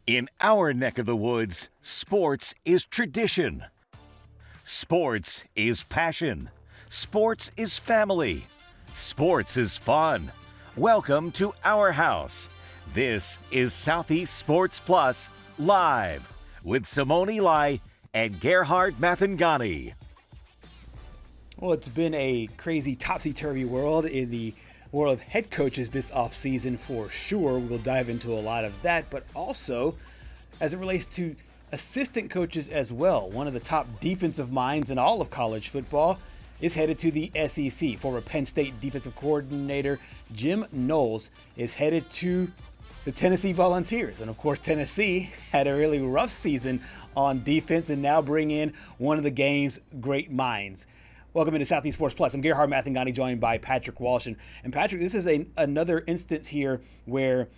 In our neck of the woods, sports is tradition. Sports is passion. Sports is family. Sports is fun. Welcome to our house. This is Southeast Sports Plus Live with Simone Eli and Gerhard Mathangani. Well, it's been a crazy topsy-turvy world in the world of head coaches this offseason for sure. We'll dive into a lot of that, but also as it relates to assistant coaches as well. One of the top defensive minds in all of college football is headed to the SEC. Former Penn State defensive coordinator Jim Knowles is headed to the Tennessee Volunteers. And of course, Tennessee had a really rough season on defense and now bring in one of the game's great minds. Welcome into Southeast Sports Plus. I'm Gerhard Mathangani, joined by Patrick Walsh. And Patrick, this is another instance here where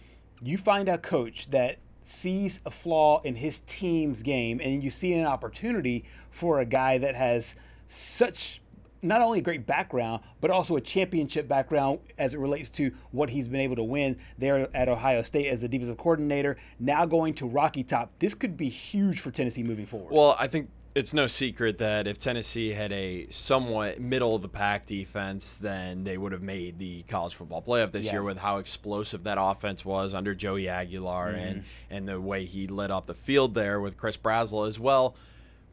you find a coach that sees a flaw in his team's game, and you see an opportunity for a guy that has such not only a great background, but also a championship background as it relates to what he's been able to win there at Ohio State as the defensive coordinator, now going to Rocky Top. This could be huge for Tennessee moving forward. Well, I think it's no secret that if Tennessee had a somewhat middle-of-the-pack defense, then they would have made the college football playoff this year with how explosive that offense was under Joey Aguilar and the way he lit up the field there with Chris Brazzell as well.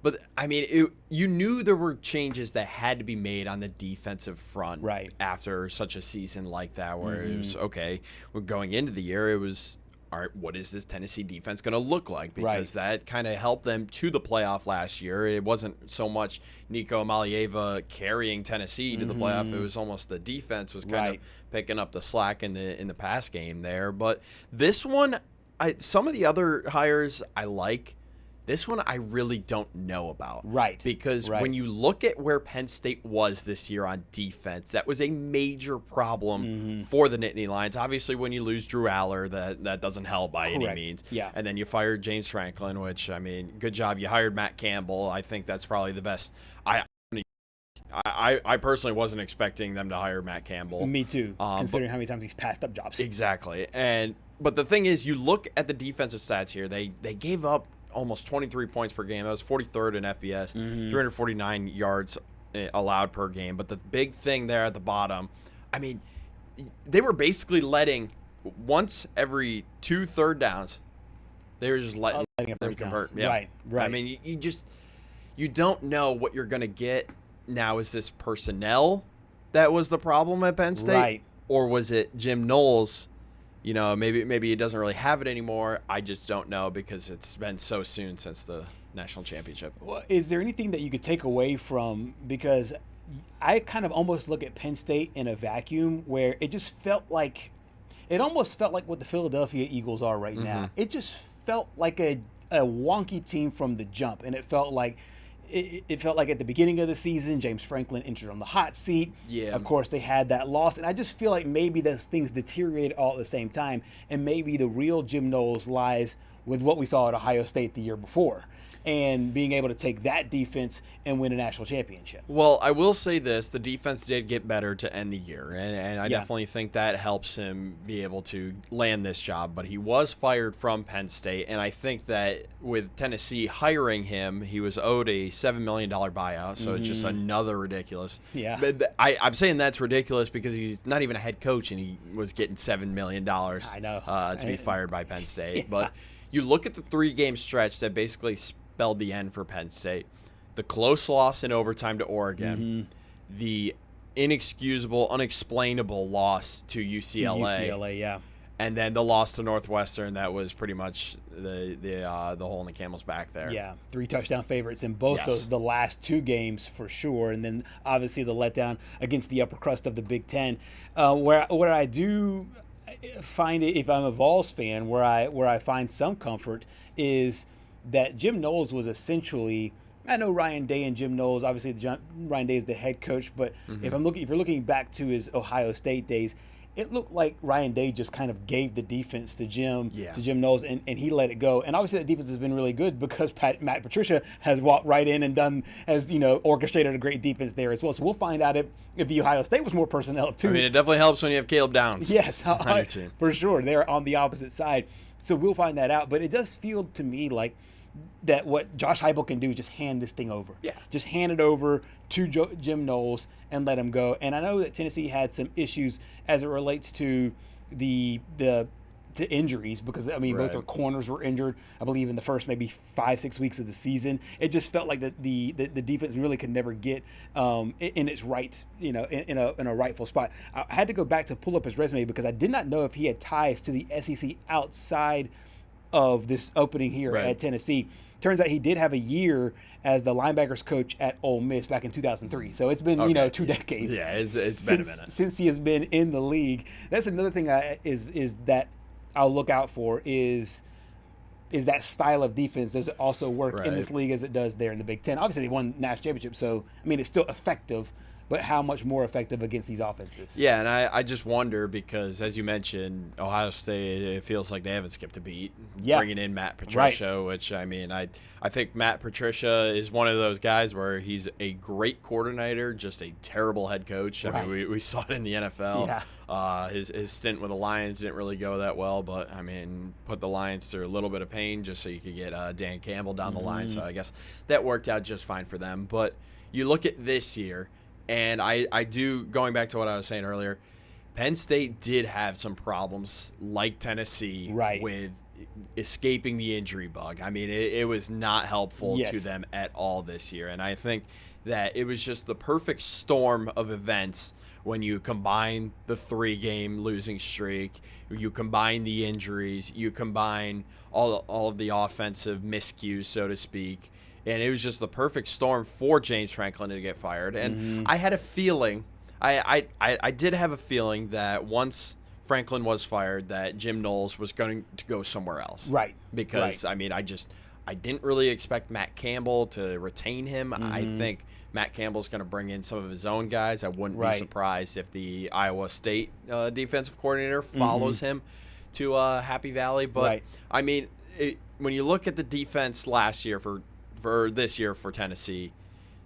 But, I mean, you knew there were changes that had to be made on the defensive front after such a season like that where it was, okay, we're going into the year, it was, all right, what is this Tennessee defense going to look like? Because that kind of helped them to the playoff last year. It wasn't so much Nico Malieva carrying Tennessee to the playoff. It was almost the defense was kind of picking up the slack in the pass game there. But this one, some of the other hires I like. This one I really don't know about. Because when you look at where Penn State was this year on defense, that was a major problem for the Nittany Lions. Obviously, when you lose Drew Aller, that doesn't help by any means. And then you fired James Franklin, which, I mean, good job. You hired Matt Campbell. I think that's probably the best. I personally wasn't expecting them to hire Matt Campbell. Me too, considering how many times he's passed up jobs. Exactly. But the thing is, you look at the defensive stats here. They gave up almost 23 points per game. That was 43rd in FBS, 349 yards allowed per game. But the big thing there at the bottom, I mean, they were basically letting once every 2 third downs, they were just letting them convert. Right. I mean, you don't know what you're going to get. Now, is this personnel that was the problem at Penn State? Or was it Jim Knowles? You know, maybe he doesn't really have it anymore. I just don't know because it's been so soon since the national championship. Well, is there anything that you could take away from, because I kind of almost look at Penn State in a vacuum where it almost felt like what the Philadelphia Eagles are right now. It just felt like a wonky team from the jump, and it felt like at the beginning of the season, James Franklin entered on the hot seat. Of course, they had that loss. And I just feel like maybe those things deteriorated all at the same time. And maybe the real Jim Knowles lies with what we saw at Ohio State the year before and being able to take that defense and win a national championship. Well, I will say this. The defense did get better to end the year, and I definitely think that helps him be able to land this job. But he was fired from Penn State, and I think that with Tennessee hiring him, he was owed a $7 million buyout, so it's just another ridiculous. But I'm saying that's ridiculous because he's not even a head coach, and he was getting $7 million to be fired by Penn State. But you look at the 3-game stretch that basically spelled the end for Penn State. The close loss in overtime to Oregon, the inexcusable, unexplainable loss to UCLA, and then the loss to Northwestern. That was pretty much the hole in the camel's back there. 3 touchdown favorites in both the last 2 games for sure, and then obviously the letdown against the upper crust of the Big Ten. Where I do find it, if I'm a Vols fan, where I find some comfort is that Jim Knowles was essentially, I know Ryan Day and Jim Knowles, obviously Ryan Day is the head coach, but if you're looking back to his Ohio State days, it looked like Ryan Day just kind of gave the defense to Jim Knowles, and he let it go. And obviously that defense has been really good because Matt Patricia has walked right in and orchestrated a great defense there as well. So we'll find out if the Ohio State was more personnel too. I mean, it definitely helps when you have Caleb Downs. Yes, for sure. They're on the opposite side. So we'll find that out. But it does feel to me like that what Josh Heupel can do is just hand this thing over. Yeah. Just hand it over to Jim Knowles and let him go. And I know that Tennessee had some issues as it relates to to injuries because, I mean, both their corners were injured, I believe, in the first maybe 5-6 weeks of the season. It just felt like the defense really could never get in its right, in a rightful spot. I had to go back to pull up his resume because I did not know if he had ties to the SEC outside of this opening here at Tennessee. Turns out he did have a year as the linebackers coach at Ole Miss back in 2003. So it's been 2 decades. Yeah, it's been a minute since he has been in the league. That's another thing is that I'll look out for is that style of defense. Does it also work in this league as it does there in the Big Ten? Obviously, they won national championship, so I mean it's still effective. But how much more effective against these offenses? Yeah, and I just wonder because, as you mentioned, Ohio State, it feels like they haven't skipped a beat. Yeah. Bringing in Matt Patricia, which, I mean, I think Matt Patricia is one of those guys where he's a great coordinator, just a terrible head coach. I mean, we saw it in the NFL. Yeah. His stint with the Lions didn't really go that well, but, I mean, put the Lions through a little bit of pain just so you could get Dan Campbell down the line. So I guess that worked out just fine for them. But you look at this year, and I do, going back to what I was saying earlier, Penn State did have some problems like Tennessee with escaping the injury bug. I mean, it was not helpful to them at all this year. And I think that it was just the perfect storm of events when you combine the 3-game losing streak, you combine the injuries, you combine all of the offensive miscues, so to speak. And it was just the perfect storm for James Franklin to get fired. And I had a feeling, I did have a feeling that once Franklin was fired, that Jim Knowles was going to go somewhere else. Right. Because, I mean, I didn't really expect Matt Campbell to retain him. I think Matt Campbell's going to bring in some of his own guys. I wouldn't be surprised if the Iowa State defensive coordinator follows him to Happy Valley. But, I mean, when you look at the defense last year for this year for Tennessee,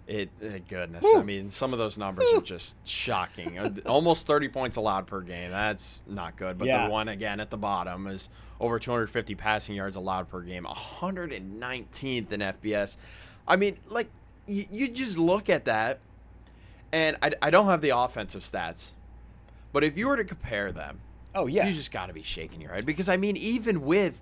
goodness. I mean, some of those numbers are just shocking. Almost 30 points allowed per game. That's not good. But the one, again, at the bottom is over 250 passing yards allowed per game, 119th in FBS. I mean, like, you just look at that, and I don't have the offensive stats, but if you were to compare them, you just got to be shaking your head. Because, I mean, even with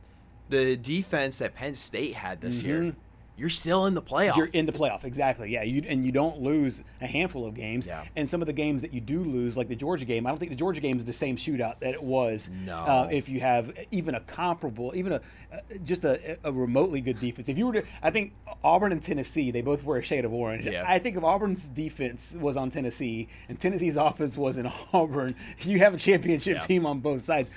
the defense that Penn State had this year, you're still in the playoff. You're in the playoff, exactly. Yeah, you don't lose a handful of games. Yeah. And some of the games that you do lose, like the Georgia game, I don't think the Georgia game is the same shootout that it was. No. If you have even a comparable, even a remotely good defense. If you were to, I think Auburn and Tennessee, they both wear a shade of orange. Yeah. I think if Auburn's defense was on Tennessee and Tennessee's offense was in Auburn, you have a championship team on both sides.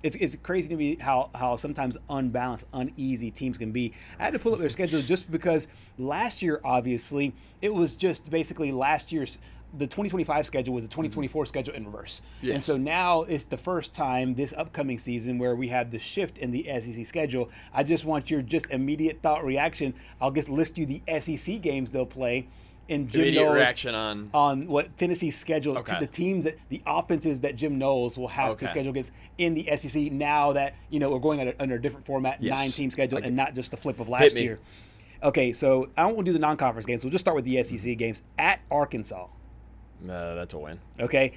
It's crazy to me how sometimes unbalanced, uneasy teams can be. I had to pull up their schedule just because last year, obviously, it was just basically last year's the 2025 schedule was the 2024 schedule in reverse. Yes. And so now it's the first time this upcoming season where we have the shift in the SEC schedule. I just want your immediate thought reaction. I'll just list you the SEC games they'll play. And Jim Knowles reaction on what Tennessee's schedule to the teams the offenses that Jim Knowles will have to schedule against in the SEC now that we're going under a different format, 9-team schedule, and not just the flip of last year. Okay, so I don't want to do the non-conference games. We'll just start with the SEC games. At Arkansas. That's a win. Okay.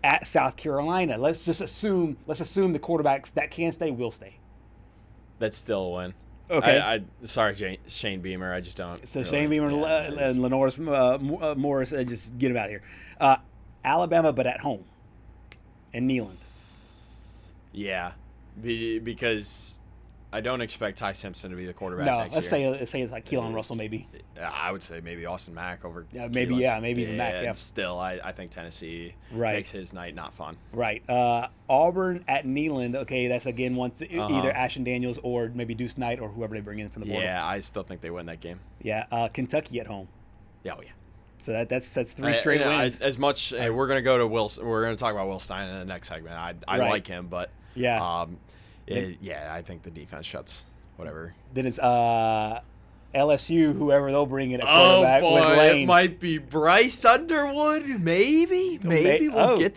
At South Carolina. Let's assume the quarterbacks that can stay will stay. That's still a win. Okay. Sorry, Shane Beamer. I just don't. So really, Shane Beamer and Lenoris Morris, just get him out of here. Alabama, but at home. And Neyland. Yeah, because I don't expect Ty Simpson to be the quarterback next year. Let's say it's like Keelan Russell, maybe. I would say maybe Austin Mack over. Maybe even Mack. Yeah. Still, I think Tennessee makes his night not fun. Right. Auburn at Neyland. Okay, that's again once either Ashton Daniels or maybe Deuce Knight or whoever they bring in from the portal. Yeah, I still think they win that game. Yeah. Kentucky at home. Yeah. Oh yeah. So that's 3 straight wins. As much we're gonna go to Will. We're gonna talk about Will Stein in the next segment. I like him, but I think the defense shuts whatever. Then it's LSU, whoever they'll bring in at quarterback. Oh boy, with Lane. It might be Bryce Underwood. Maybe we'll get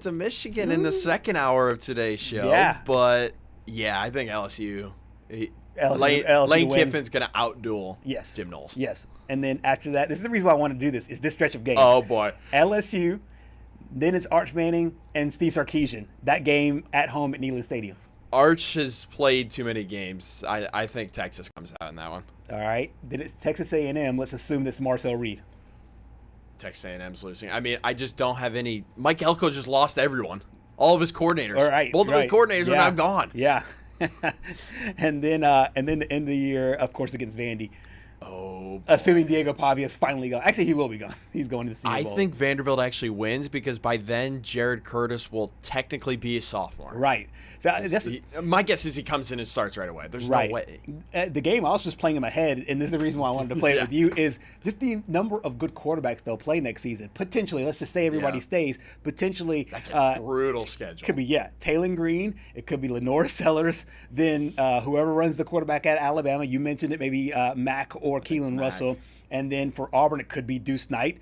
to Michigan in the second hour of today's show. Yeah, but Yeah, I think LSU. LSU Lane to win. Kiffin's going to outduel Yes. Jim Knowles. Yes. And then after that, this is the reason why I want to do this, is this stretch of games. Oh, boy. LSU, then it's Arch Manning and Steve Sarkisian. That game at home at Neyland Stadium. Arch has played too many games. I think Texas comes out in that one. All right. Then it's Texas A&M. Let's assume that's Marcel Reed. Texas A&M's losing. I mean, I just don't have any. Mike Elko just lost everyone. All of his coordinators. All right. Both of his coordinators are now gone. Yeah. and then the end of the year, of course, against Vandy. Oh, boy. Assuming Diego Pavia's finally gone. Actually, he will be gone. He's going to the Senior Bowl. I think Vanderbilt actually wins because by then Jared Curtis will technically be a sophomore. Right. So my guess is he comes in and starts right away. There's no way. The game, I was just playing in my head, and this is the reason why I wanted to play it with you, is just the number of good quarterbacks they'll play next season. Potentially, let's just say everybody stays. Potentially. That's a brutal schedule. Could be, Taylon Green. It could be Lenore Sellers. Then whoever runs the quarterback at Alabama, you mentioned it, maybe Mack or Keelan Russell. And then for Auburn, it could be Deuce Knight.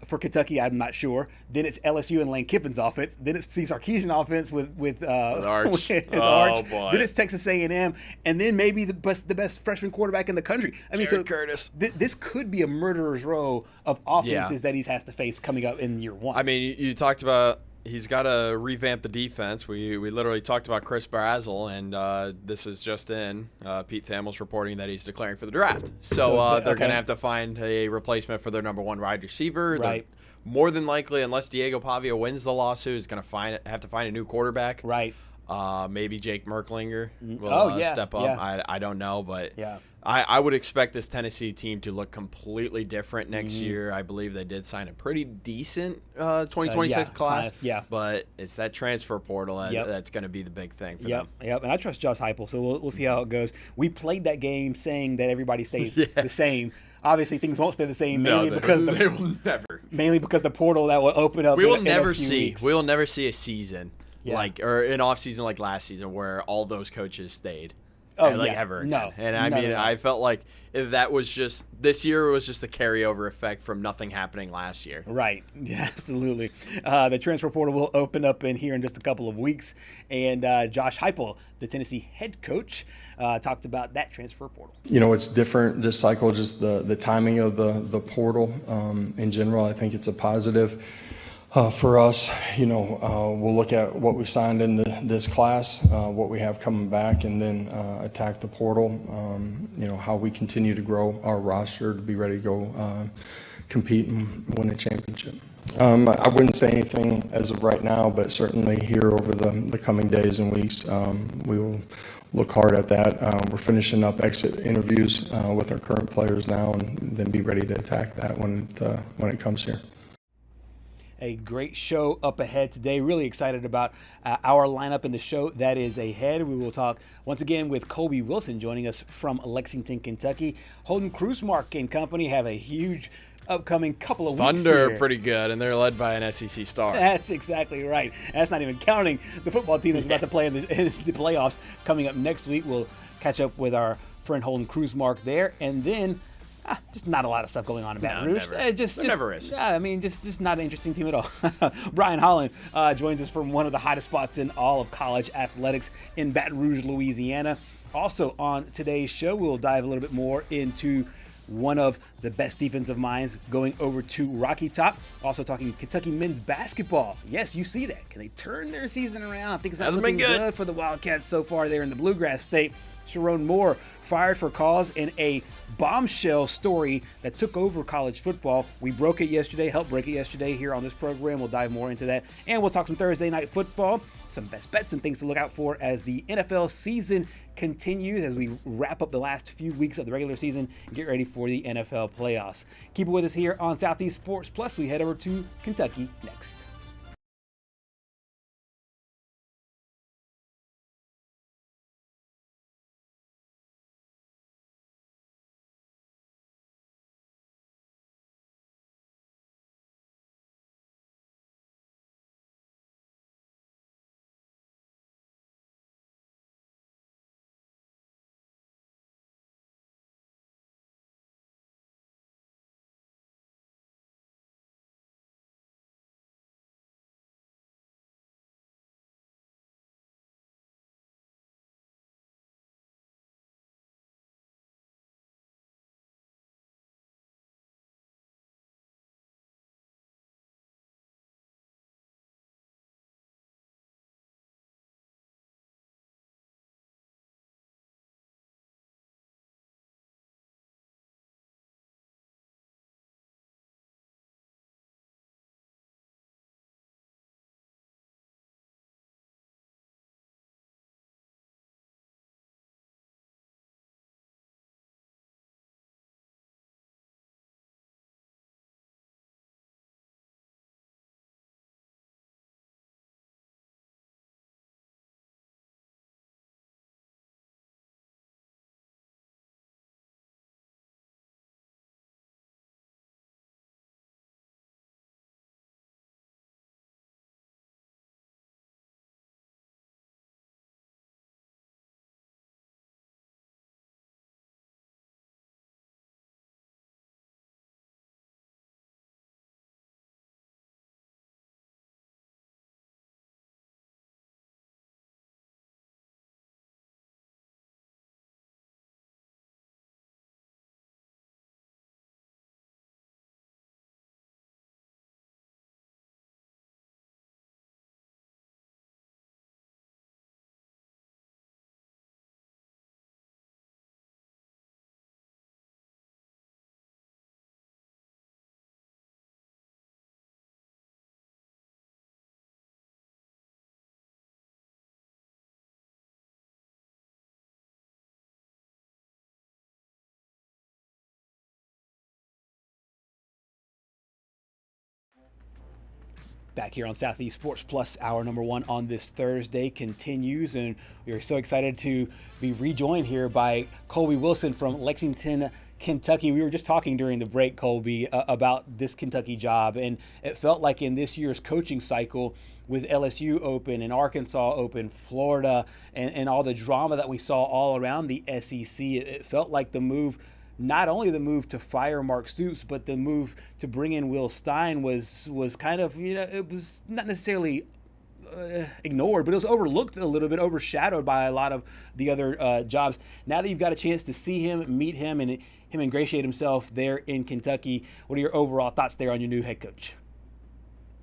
For Kentucky, I'm not sure. Then it's LSU and Lane Kiffin's offense. Then it's Steve Sarkisian offense with Arch. Arch. Boy. Then it's Texas A&M, and then maybe the best freshman quarterback in the country. I mean, Jared Curtis. This could be a murderer's row of offenses that he has to face coming up in year one. I mean, you talked about he's got to revamp the defense. We literally talked about Chris Brazzell, and this is just in. Pete Thamel's reporting that he's declaring for the draft. So they're going to have to find a replacement for their number one wide receiver. Right. More than likely, unless Diego Pavia wins the lawsuit, is going to have to find a new quarterback. Right. Maybe Jake Merklinger will step up. Yeah. I don't know, but yeah. I would expect this Tennessee team to look completely different next year. I believe they did sign a pretty decent 2026 class. Yeah. But it's that transfer portal that's going to be the big thing for them. Yep. And I trust Josh Heupel, so we'll see how it goes. We played that game saying that everybody stays the same. Obviously, things won't stay the same mainly because they will never. Mainly because the portal that will open up. We will in a few weeks. We will never see a season or an off season like last season where all those coaches stayed. Ever again. No. And I felt like that was just this year was just a carryover effect from nothing happening last year. Right. Yeah, absolutely. The transfer portal will open up in just a couple of weeks, and Josh Heupel, the Tennessee head coach, talked about that transfer portal. It's different this cycle, just the timing of the portal in general. I think it's a positive. For us, we'll look at what we've signed in this class, what we have coming back, and then attack the portal. How we continue to grow our roster to be ready to go compete and win a championship. I wouldn't say anything as of right now, but certainly here over the coming days and weeks, we will look hard at that. We're finishing up exit interviews with our current players now, and then be ready to attack that when it comes here. A great show up ahead today. Really excited about our lineup in the show that is ahead. We will talk once again with Colby Wilson joining us from Lexington, Kentucky. Holden Krusemark and company have a huge upcoming couple of weeks Thunder here. Pretty good, and they're led by an SEC star. That's exactly right. That's not even counting the football team that's about to play in the playoffs coming up next week. We'll catch up with our friend Holden Krusemark there, and then just not a lot of stuff going on in Baton Rouge. There never is. Yeah, I mean, just not an interesting team at all. Brian Holland joins us from one of the hottest spots in all of college athletics in Baton Rouge, Louisiana. Also on today's show, we'll dive a little bit more into one of the best defensive minds going over to Rocky Top. Also talking Kentucky men's basketball. Yes, you see that. Can they turn their season around? I think it's not looking good for the Wildcats so far there in the Bluegrass State. Sharon Moore fired for cause in a bombshell story that took over college football. We broke it yesterday, helped break it yesterday here on this program. We'll dive more into that. And we'll talk some Thursday night football, some best bets and things to look out for as the NFL season continues, as we wrap up the last few weeks of the regular season and get ready for the NFL playoffs. Keep it with us here on Southeast Sports Plus. We head over to Kentucky next. Back here on Southeast Sports Plus, hour number 1 on this Thursday continues, and we are so excited to be rejoined here by Colby Wilson from Lexington, Kentucky. We were just talking during the break, Colby, about this Kentucky job, and it felt like in this year's coaching cycle with LSU open and Arkansas open, Florida, and all the drama that we saw all around the SEC, it felt like the move, not only the move to fire Mark Stoops, but the move to bring in Will Stein was kind of, it was not necessarily ignored, but it was overlooked a little bit, overshadowed by a lot of the other jobs. Now that you've got a chance to see him, meet him, and him ingratiate himself there in Kentucky, what are your overall thoughts there on your new head coach?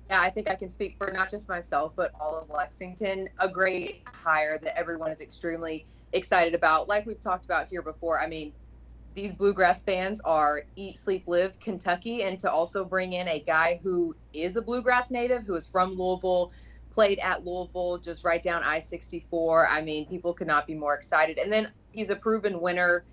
Yeah, I think I can speak for not just myself, but all of Lexington. A great hire that everyone is extremely excited about. Like we've talked about here before, I mean, these Bluegrass fans are eat, sleep, live Kentucky, and to also bring in a guy who is a Bluegrass native, who is from Louisville, played at Louisville, just right down I-64. I mean, people could not be more excited. And then he's a proven winner,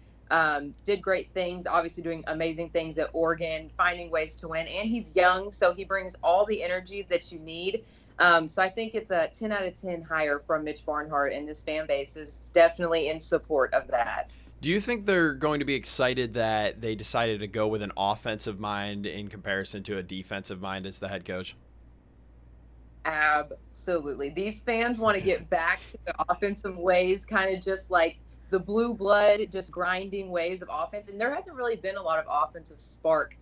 did great things, obviously doing amazing things at Oregon, finding ways to win, and he's young, so he brings all the energy that you need. So I think it's a 10 out of 10 hire from Mitch Barnhart, and this fan base is definitely in support of that. Do you think they're going to be excited that they decided to go with an offensive mind in comparison to a defensive mind as the head coach? Absolutely. These fans want to get back to the offensive ways, kind of just like the blue blood, just grinding ways of offense. And there hasn't really been a lot of offensive spark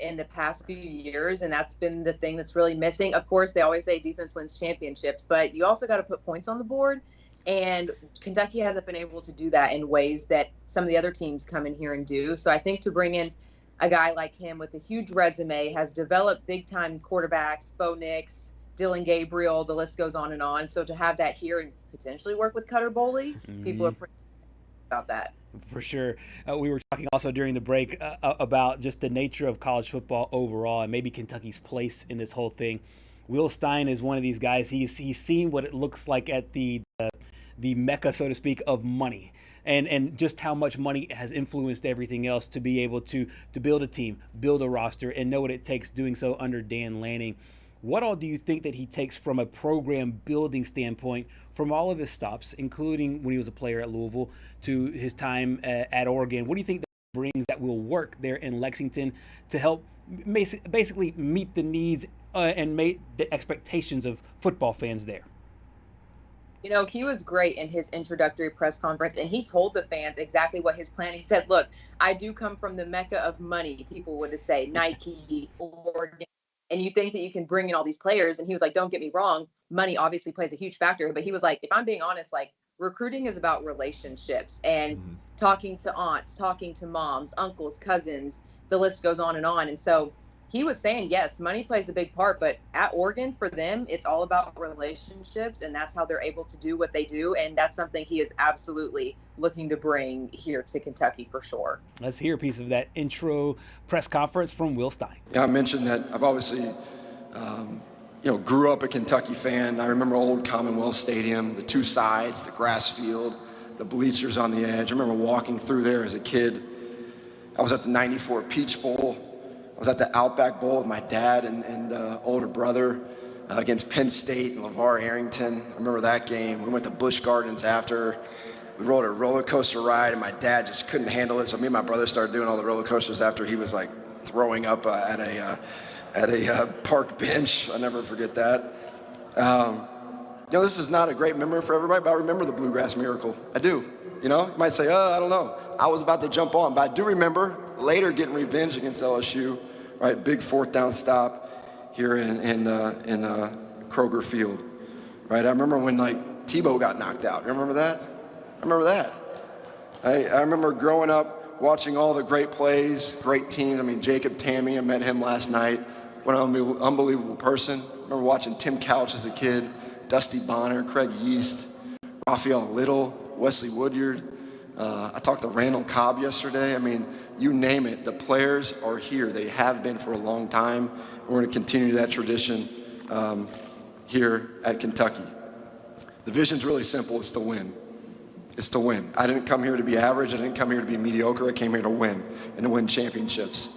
in the past few years, and that's been the thing that's really missing. Of course, they always say defense wins championships, but you also got to put points on the board. And Kentucky hasn't been able to do that in ways that some of the other teams come in here and do. So I think to bring in a guy like him with a huge resume, has developed big-time quarterbacks, Bo Nix, Dylan Gabriel, the list goes on and on. So to have that here and potentially work with Cutter Boley, people are pretty about that. For sure. We were talking also during the break about just the nature of college football overall and maybe Kentucky's place in this whole thing. Will Stein is one of these guys. He's seen what it looks like at the mecca, so to speak, of money, and just how much money has influenced everything else to be able to build a team, build a roster, and know what it takes doing so under Dan Lanning. What all do you think that he takes from a program building standpoint from all of his stops, including when he was a player at Louisville, to his time at Oregon? What do you think that brings that will work there in Lexington to help basically meet the needs and meet the expectations of football fans there? You know, he was great in his introductory press conference, and he told the fans exactly what his plan. He said, look, I do come from the mecca of money, people would say, Nike, Oregon, and you think that you can bring in all these players. And he was like, don't get me wrong, money obviously plays a huge factor. But he was like, if I'm being honest, like, recruiting is about relationships and talking to aunts, talking to moms, uncles, cousins, the list goes on. And so he was saying, yes, money plays a big part, but at Oregon, for them, it's all about relationships, and that's how they're able to do what they do, and that's something he is absolutely looking to bring here to Kentucky for sure. Let's hear a piece of that intro press conference from Will Stein. Yeah, I mentioned that I've obviously, grew up a Kentucky fan. I remember old Commonwealth Stadium, the two sides, the grass field, the bleachers on the edge. I remember walking through there as a kid. I was at the '94 Peach Bowl. I was at the Outback Bowl with my dad and older brother against Penn State and LeVar Arrington. I remember that game. We went to Busch Gardens after. We rode a roller coaster ride, and my dad just couldn't handle it. So me and my brother started doing all the roller coasters after he was like throwing up at a park bench. I'll never forget that. This is not a great memory for everybody, but I remember the Bluegrass Miracle. I do. You might say, I don't know. I was about to jump on, but I do remember later getting revenge against LSU, right? Big fourth down stop here in Kroger Field, right? I remember when Tebow got knocked out. You remember that? I remember that. I remember growing up watching all the great plays, great teams. I mean, Jacob Tamme, I met him last night. What an unbelievable person. I remember watching Tim Couch as a kid, Dusty Bonner, Craig Yeast, Raphael Little, Wesley Woodyard. I talked to Randall Cobb yesterday. I mean, you name it, the players are here. They have been for a long time. We're going to continue that tradition here at Kentucky. The vision's really simple. It's to win. It's to win. I didn't come here to be average. I didn't come here to be mediocre. I came here to win and to win championships.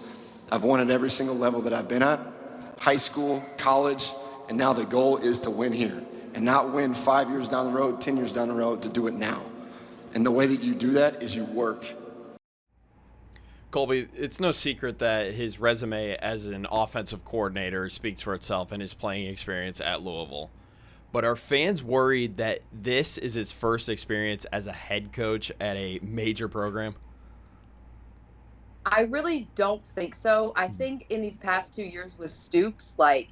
I've won at every single level that I've been at, high school, college, And now the goal is to win here and not win 5 years down the road, 10 years down the road, to do it now. And the way that you do that is you work. Colby, it's no secret that his resume as an offensive coordinator speaks for itself and his playing experience at Louisville. But are fans worried that this is his first experience as a head coach at a major program? I really don't think so. I think in these past 2 years with Stoops, like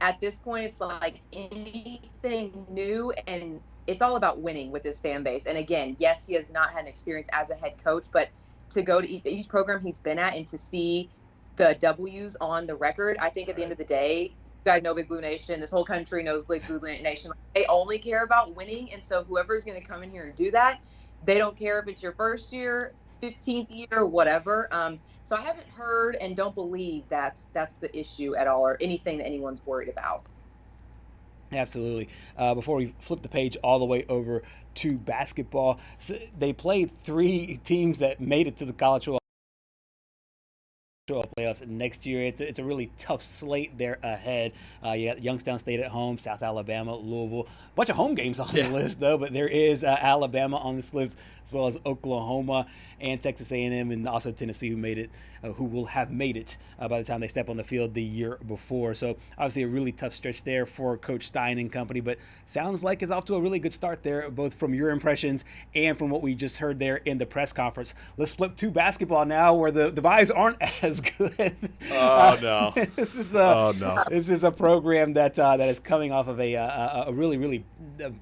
at this point, it's like anything new, and it's all about winning with this fan base. And again, yes, he has not had an experience as a head coach, but to go to each program he's been at and to see the W's on the record, I think at the end of the day, you guys know Big Blue Nation, this whole country knows Big Blue Nation. They only care about winning, and so whoever's going to come in here and do that, they don't care if it's your first year, 15th year, whatever. So I haven't heard and don't believe that's the issue at all, or anything that anyone's worried about. Absolutely. Before we flip the page all the way over to basketball, so they played 3 teams that made it to the college football playoffs next year. It's a really tough slate there ahead. You got Youngstown State at home, South Alabama, Louisville. A bunch of home games on the list, though, but there is Alabama on this list, as well as Oklahoma and Texas A&M, and also Tennessee, who will have made it by the time they step on the field the year before. So obviously a really tough stretch there for Coach Stein and company, but sounds like it's off to a really good start there, both from your impressions and from what we just heard there in the press conference. Let's flip to basketball now, where the vibes aren't as good. Oh no! This is a program that is coming off of a really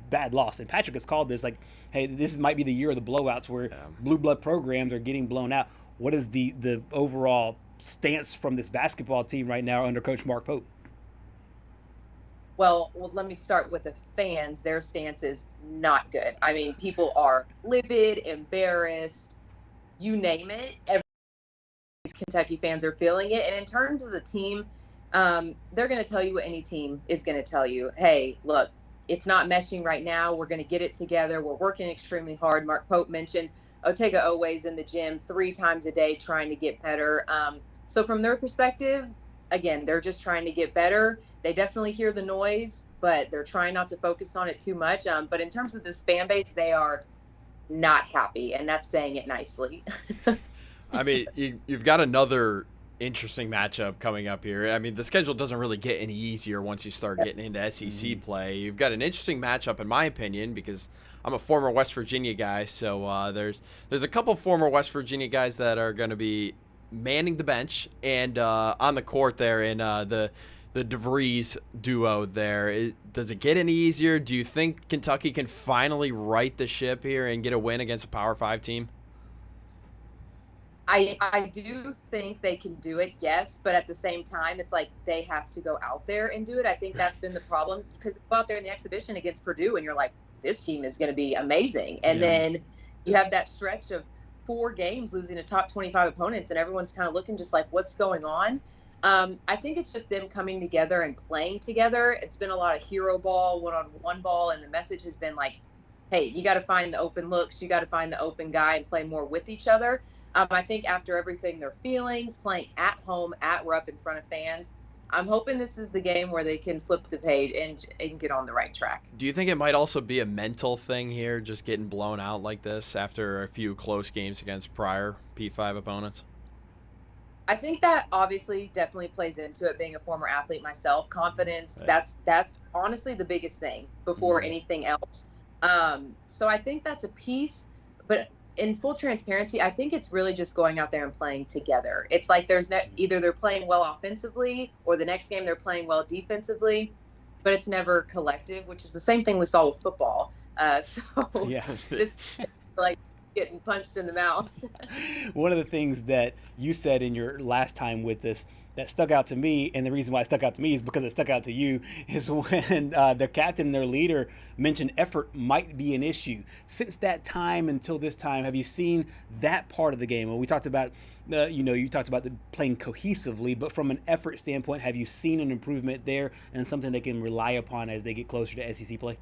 bad loss, and Patrick has called this like, hey, this might be the year of the blowouts where blue blood programs are getting blown out. What is the overall stance from this basketball team right now under Coach Mark Pope? Well, let me start with the fans. Their stance is not good. I mean, people are livid, embarrassed, you name it. These Kentucky fans are feeling it. And in terms of the team, they're going to tell you what any team is going to tell you. Hey, look, it's not meshing right now. We're going to get it together. We're working extremely hard. Mark Pope mentioned Otega Oweh's in the gym 3 times a day trying to get better. So from their perspective, again, they're just trying to get better. They definitely hear the noise, but they're trying not to focus on it too much. But in terms of this fan base, they are not happy, and that's saying it nicely. I mean, you've got another interesting matchup coming up here. I mean, the schedule doesn't really get any easier once you start getting into SEC play. You've got an interesting matchup, in my opinion, because I'm a former West Virginia guy, so there's a couple former West Virginia guys that are going to be manning the bench and on the court there in the DeVries duo there. Does it get any easier? Do you think Kentucky can finally right the ship here and get a win against a Power 5 team? I do think they can do it, yes, but at the same time, it's like they have to go out there and do it. I think that's been the problem, because you go out there in the exhibition against Purdue and you're like, this team is going to be amazing. And then you have that stretch of 4 games losing to top 25 opponents, and everyone's kind of looking just like, what's going on? I think it's just them coming together and playing together. It's been a lot of hero ball, one-on-one ball, and the message has been like, hey, you got to find the open looks, you got to find the open guy and play more with each other. I think after everything they're feeling, playing at home, at Rupp in front of fans, I'm hoping this is the game where they can flip the page and get on the right track. Do you think it might also be a mental thing here, just getting blown out like this after a few close games against prior P5 opponents? I think that obviously definitely plays into it, being a former athlete myself. Confidence, right. That's honestly the biggest thing before anything else. So I think that's a piece, but in full transparency, I think it's really just going out there and playing together. It's like there's either they're playing well offensively or the next game they're playing well defensively, but it's never collective, which is the same thing we saw with football. This like getting punched in the mouth. One of the things that you said in your last time with this that stuck out to me, and the reason why it stuck out to me is because it stuck out to you, is when the captain and their leader mentioned effort might be an issue. Since that time until this time, have you seen that part of the game? Well, we talked about, you talked about playing cohesively, but from an effort standpoint, have you seen an improvement there and something they can rely upon as they get closer to SEC play?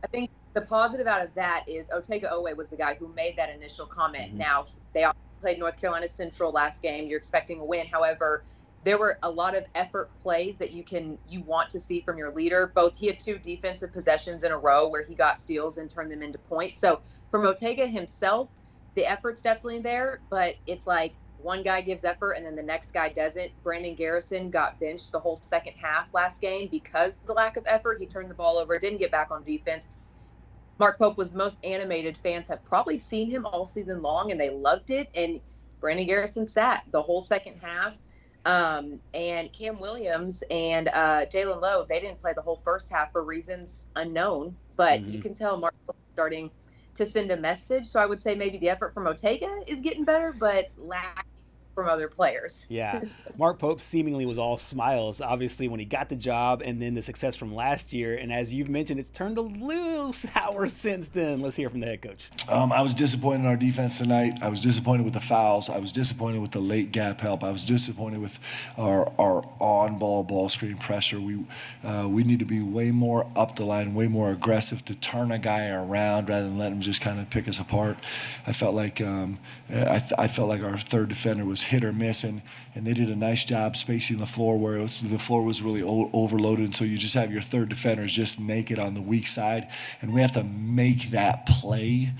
I think the positive out of that is Otega Oweh was the guy who made that initial comment. Now, they played North Carolina Central last game. You're expecting a win. However, there were a lot of effort plays that you want to see from your leader. Both, he had 2 defensive possessions in a row where he got steals and turned them into points. So from Otega himself, the effort's definitely there, but it's like one guy gives effort and then the next guy doesn't. Brandon Garrison got benched the whole second half last game because of the lack of effort. He turned the ball over, didn't get back on defense. Mark Pope was the most animated. Fans have probably seen him all season long, and they loved it. And Brandon Garrison sat the whole second half. And Cam Williams and Jalen Lowe, they didn't play the whole first half for reasons unknown. But you can tell Mark Pope is starting to send a message. So I would say maybe the effort from Otega is getting better, but lacking from other players. Yeah. Mark Pope seemingly was all smiles, obviously, when he got the job and then the success from last year. And as you've mentioned, it's turned a little sour since then. Let's hear from the head coach. I was disappointed in our defense tonight. I was disappointed with the fouls. I was disappointed with the late gap help. I was disappointed with our on-ball ball screen pressure. We need to be way more up the line, way more aggressive to turn a guy around rather than let him just kind of pick us apart. I felt like I felt like our third defender was hit or miss, and they did a nice job spacing the floor where the floor was really overloaded, so you just have your third defenders just naked on the weak side, and we have to make that play,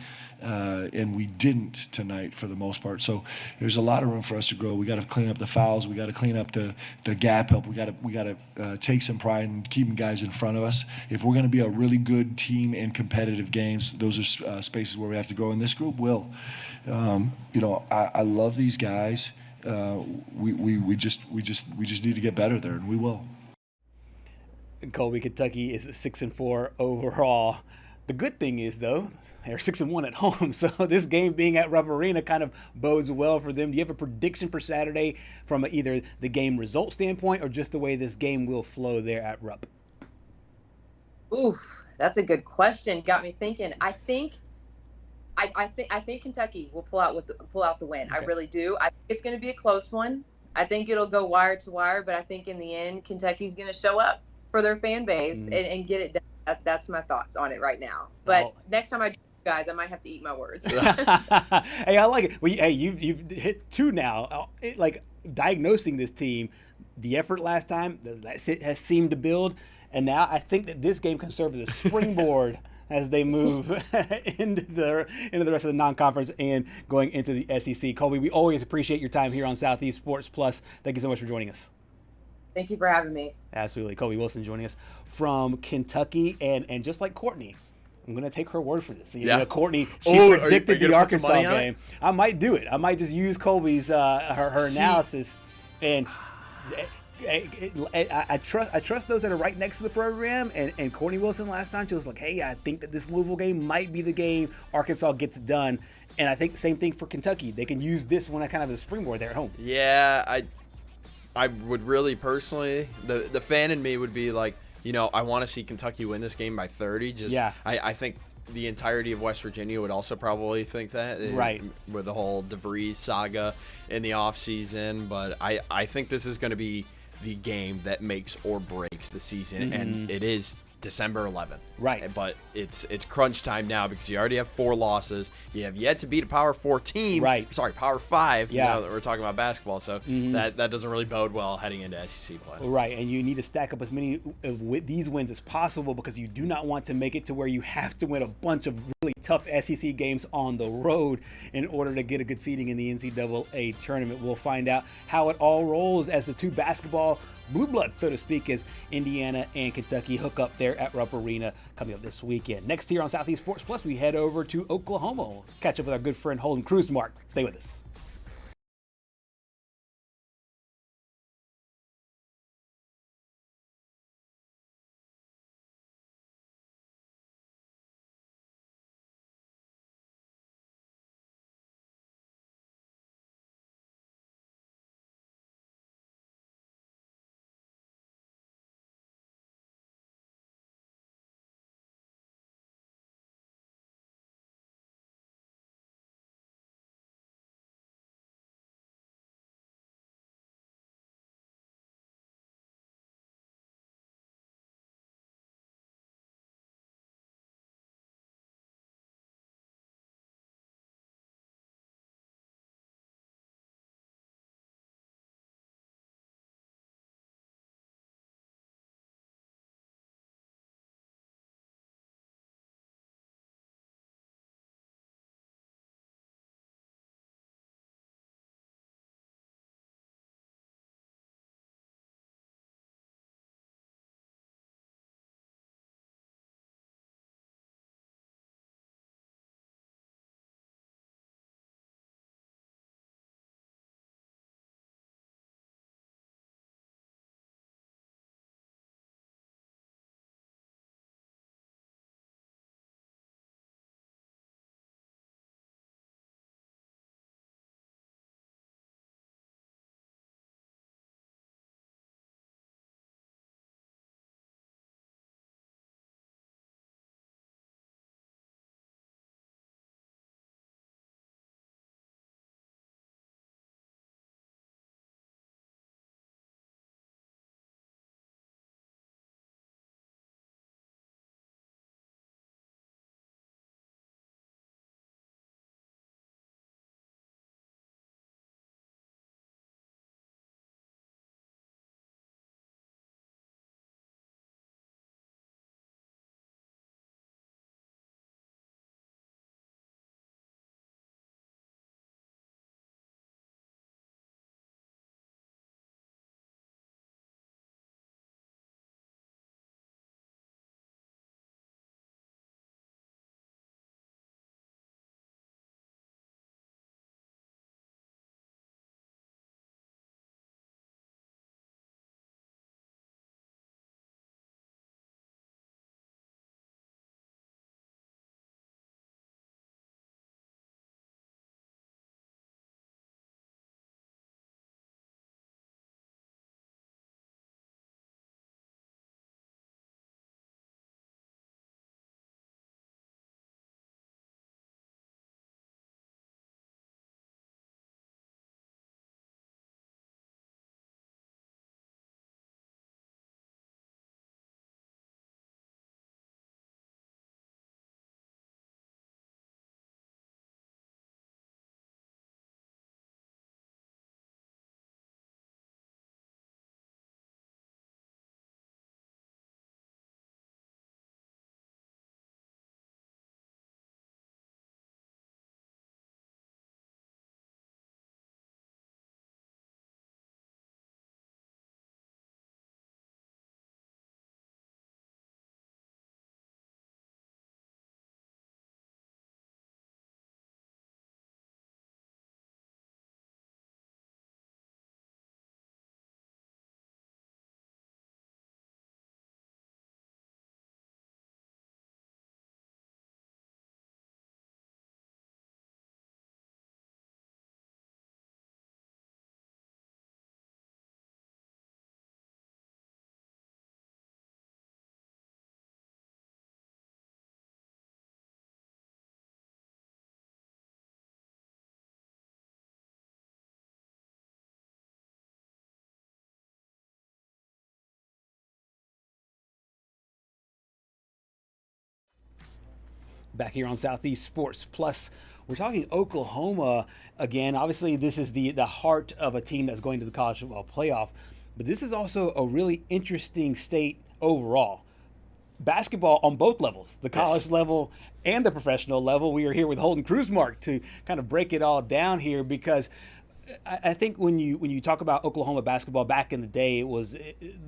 and we didn't tonight for the most part. So there's a lot of room for us to grow. We got to clean up the fouls. We got to clean up the gap help. We got to take some pride in keeping guys in front of us. If we're going to be a really good team in competitive games, those are spaces where we have to grow, and this group will. I love these guys. We just need to get better there, and we will. Colby, Kentucky is 6-4 overall. The good thing is, though, they're 6-1 at home, so this game being at Rupp Arena kind of bodes well for them. Do you have a prediction for Saturday from either the game result standpoint or just the way this game will flow there at Rupp? Oof, that's a good question. Got me thinking. I think Kentucky will pull out the win. Okay. I really do. I think it's going to be a close one. I think it'll go wire to wire, but I think in the end, Kentucky's going to show up for their fan base and get it done. That's my thoughts on it right now. But next time I do, guys, I might have to eat my words. Hey, I like it. Well, hey, you've hit 2 now. Like diagnosing this team, the effort last time that has seemed to build, and now I think that this game can serve as a springboard as they move into the rest of the non-conference and going into the SEC. Colby, we always appreciate your time here on Southeast Sports Plus. Thank you so much for joining us. Thank you for having me. Absolutely. Colby Wilson joining us from Kentucky. And just like Courtney, I'm going to take her word for this. You know, Courtney, she predicted the Arkansas game. I might do it. I might just use Colby's her analysis. And I trust those that are right next to the program. And Courtney Wilson last time, she was like, hey, I think that this Louisville game might be the game Arkansas gets it done. And I think same thing for Kentucky. They can use this one kind of as a springboard there at home. Yeah, I would really personally, the fan in me would be like, I want to see Kentucky win this game by 30. I think the entirety of West Virginia would also probably think that, right, with the whole DeVries saga in the offseason. But I think this is going to be the game that makes or breaks the season, and it is December 11th. Right. But it's crunch time now because you already have 4 losses. You have yet to beat a Power 4 team. Right. Sorry, Power 5. Yeah. Now that we're talking about basketball, so that doesn't really bode well heading into SEC play. Right, and you need to stack up as many of these wins as possible because you do not want to make it to where you have to win a bunch of really tough SEC games on the road in order to get a good seeding in the NCAA tournament. We'll find out how it all rolls as the 2 basketball blue bloods, so to speak, as Indiana and Kentucky hook up there at Rupp Arena coming up this weekend. Next here on Southeast Sports Plus, we head over to Oklahoma. We'll catch up with our good friend Holden Cruz. Mark, stay with us. Back here on Southeast Sports Plus, we're talking Oklahoma again. Obviously, this is the heart of a team that's going to the college football playoff, but this is also a really interesting state overall. Basketball on both levels, the college level and the professional level. We are here with Holden Kruzmark to kind of break it all down here, because I think when you talk about Oklahoma basketball back in the day, it was,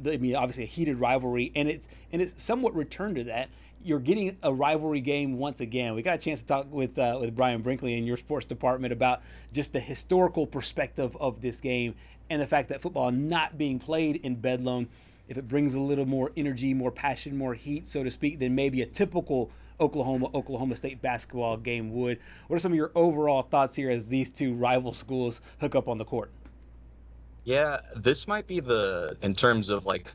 obviously a heated rivalry, and it's somewhat returned to that. You're getting a rivalry game once again. We got a chance to talk with Brian Brinkley in your sports department about just the historical perspective of this game and the fact that football not being played in Bedlam, if it brings a little more energy, more passion, more heat, so to speak, than maybe a typical Oklahoma State basketball game would. What are some of your overall thoughts here as these two rival schools hook up on the court? Yeah, this might be in terms of like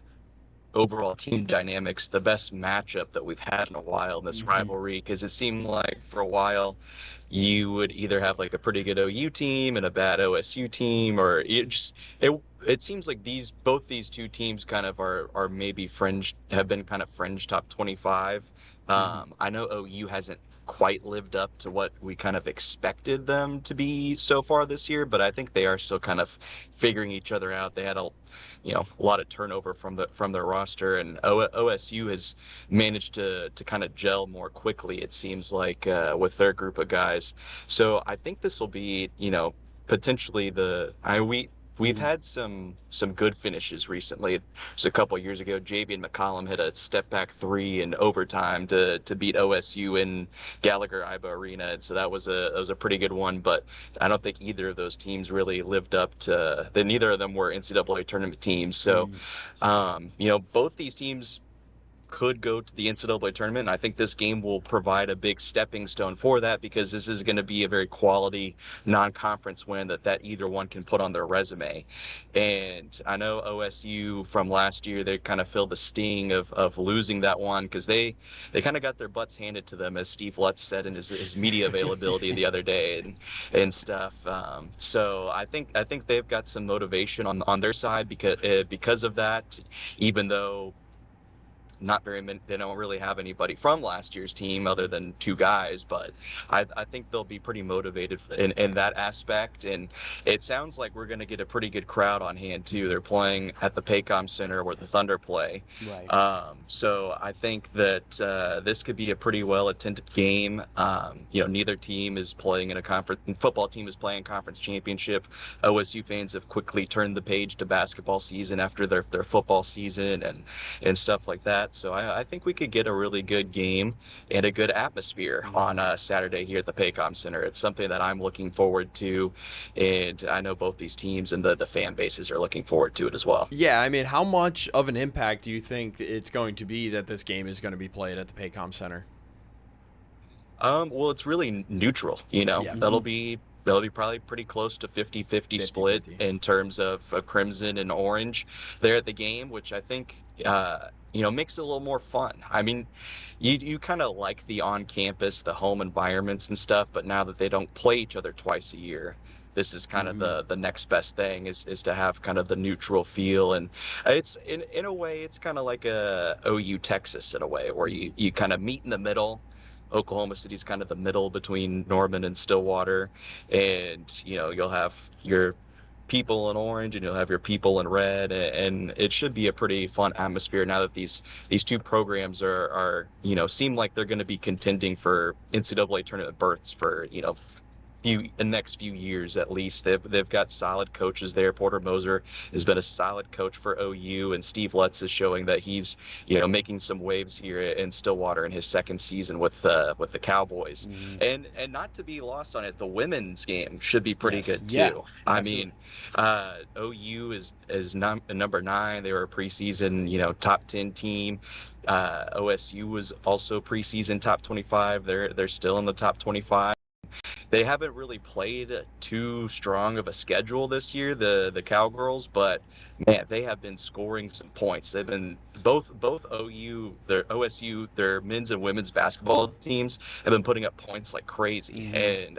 overall team dynamics, the best matchup that we've had in a while in this rivalry, because it seemed like for a while you would either have like a pretty good OU team and a bad OSU team, or it seems like both these two teams kind of are maybe have been kind of fringe top 25. I know OU hasn't quite lived up to what we kind of expected them to be so far this year, but I think they are still kind of figuring each other out. They had a lot of turnover from their roster, and OSU has managed to kind of gel more quickly, it seems like, with their group of guys. So I think this will be, potentially we've had some good finishes recently. Just a couple of years ago, Javian McCollum hit a step back three in overtime to beat OSU in Gallagher-Iba Arena, and so that was a pretty good one. But I don't think either of those teams really lived up to. Neither of them were NCAA tournament teams. So, both these teams could go to the NCAA tournament. And I think this game will provide a big stepping stone for that, because this is going to be a very quality non-conference win that either one can put on their resume. And I know OSU from last year, they kind of feel the sting of losing that one, because they kind of got their butts handed to them, as Steve Lutz said in his media availability the other day and stuff. So I think they've got some motivation on their side because of that, even though not very many, they don't really have anybody from last year's team other than two guys, but I think they'll be pretty motivated in that aspect. And it sounds like we're going to get a pretty good crowd on hand too. They're playing at the Paycom Center where the Thunder play. Right. So I think that this could be a pretty well attended game. Neither team is playing in a conference. Football team is playing conference championship. OSU fans have quickly turned the page to basketball season after their football season and stuff like that. So I think we could get a really good game and a good atmosphere on Saturday here at the Paycom Center. It's something that I'm looking forward to, and I know both these teams and the fan bases are looking forward to it as well. Yeah, I mean, how much of an impact do you think it's going to be that this game is going to be played at the Paycom Center? Well, it's really neutral. Yeah. That'll be probably pretty close to 50-50 split in terms of crimson and orange there at the game, which I think makes it a little more fun. I mean, you kind of like the on-campus, the home environments and stuff, but now that they don't play each other twice a year, this is kind of the next best thing is to have kind of the neutral feel. And it's in a way, it's kind of like a OU Texas in a way, where you kind of meet in the middle. Oklahoma City's kind of the middle between Norman and Stillwater, and you'll have your people in orange and you'll have your people in red, and it should be a pretty fun atmosphere now that these two programs are seem like they're going to be contending for NCAA tournament berths for the next few years at least. They've got solid coaches there. Porter Moser has been a solid coach for OU, and Steve Lutz is showing that he's making some waves here in Stillwater in his second season with the Cowboys. And not to be lost on it, the women's game should be pretty good too. Yeah, I mean, OU is number 9. They were a preseason top 10 team. OSU was also preseason top 25. They're still in the top 25. They haven't really played too strong of a schedule this year, the Cowgirls, but man, they have been scoring some points. They've been both OU, their OSU, their men's and women's basketball teams have been putting up points like crazy. And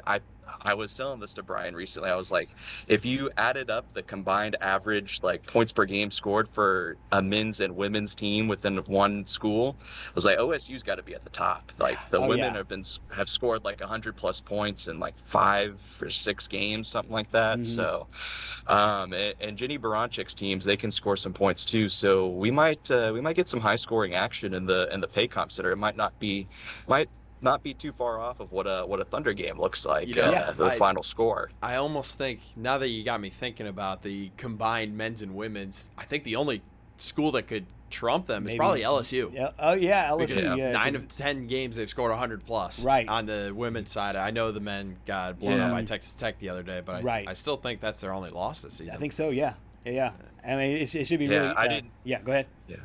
I was telling this to Brian recently. I was like, if you added up the combined average like points per game scored for a men's and women's team within one school, I was like, OSU's got to be at the top. Like the women have scored like 100+ points in like 5 or 6 games, something like that. So, and Jenny Baranchik's teams, they can score some points too. So we might get some high scoring action in the pay comp center. It might not be too far off of what a Thunder game looks like, the final score. I almost think, now that you got me thinking about the combined men's and women's, I think the only school that could trump them is probably LSU. Yeah. Oh, yeah, LSU. Because yeah, 9 of 10 games they've scored 100+. Right. On the women's side, I know the men got blown out by Texas Tech the other day, but I still think that's their only loss this season. I think so, yeah. Yeah. I mean, it should be really. Yeah, go ahead. Yeah.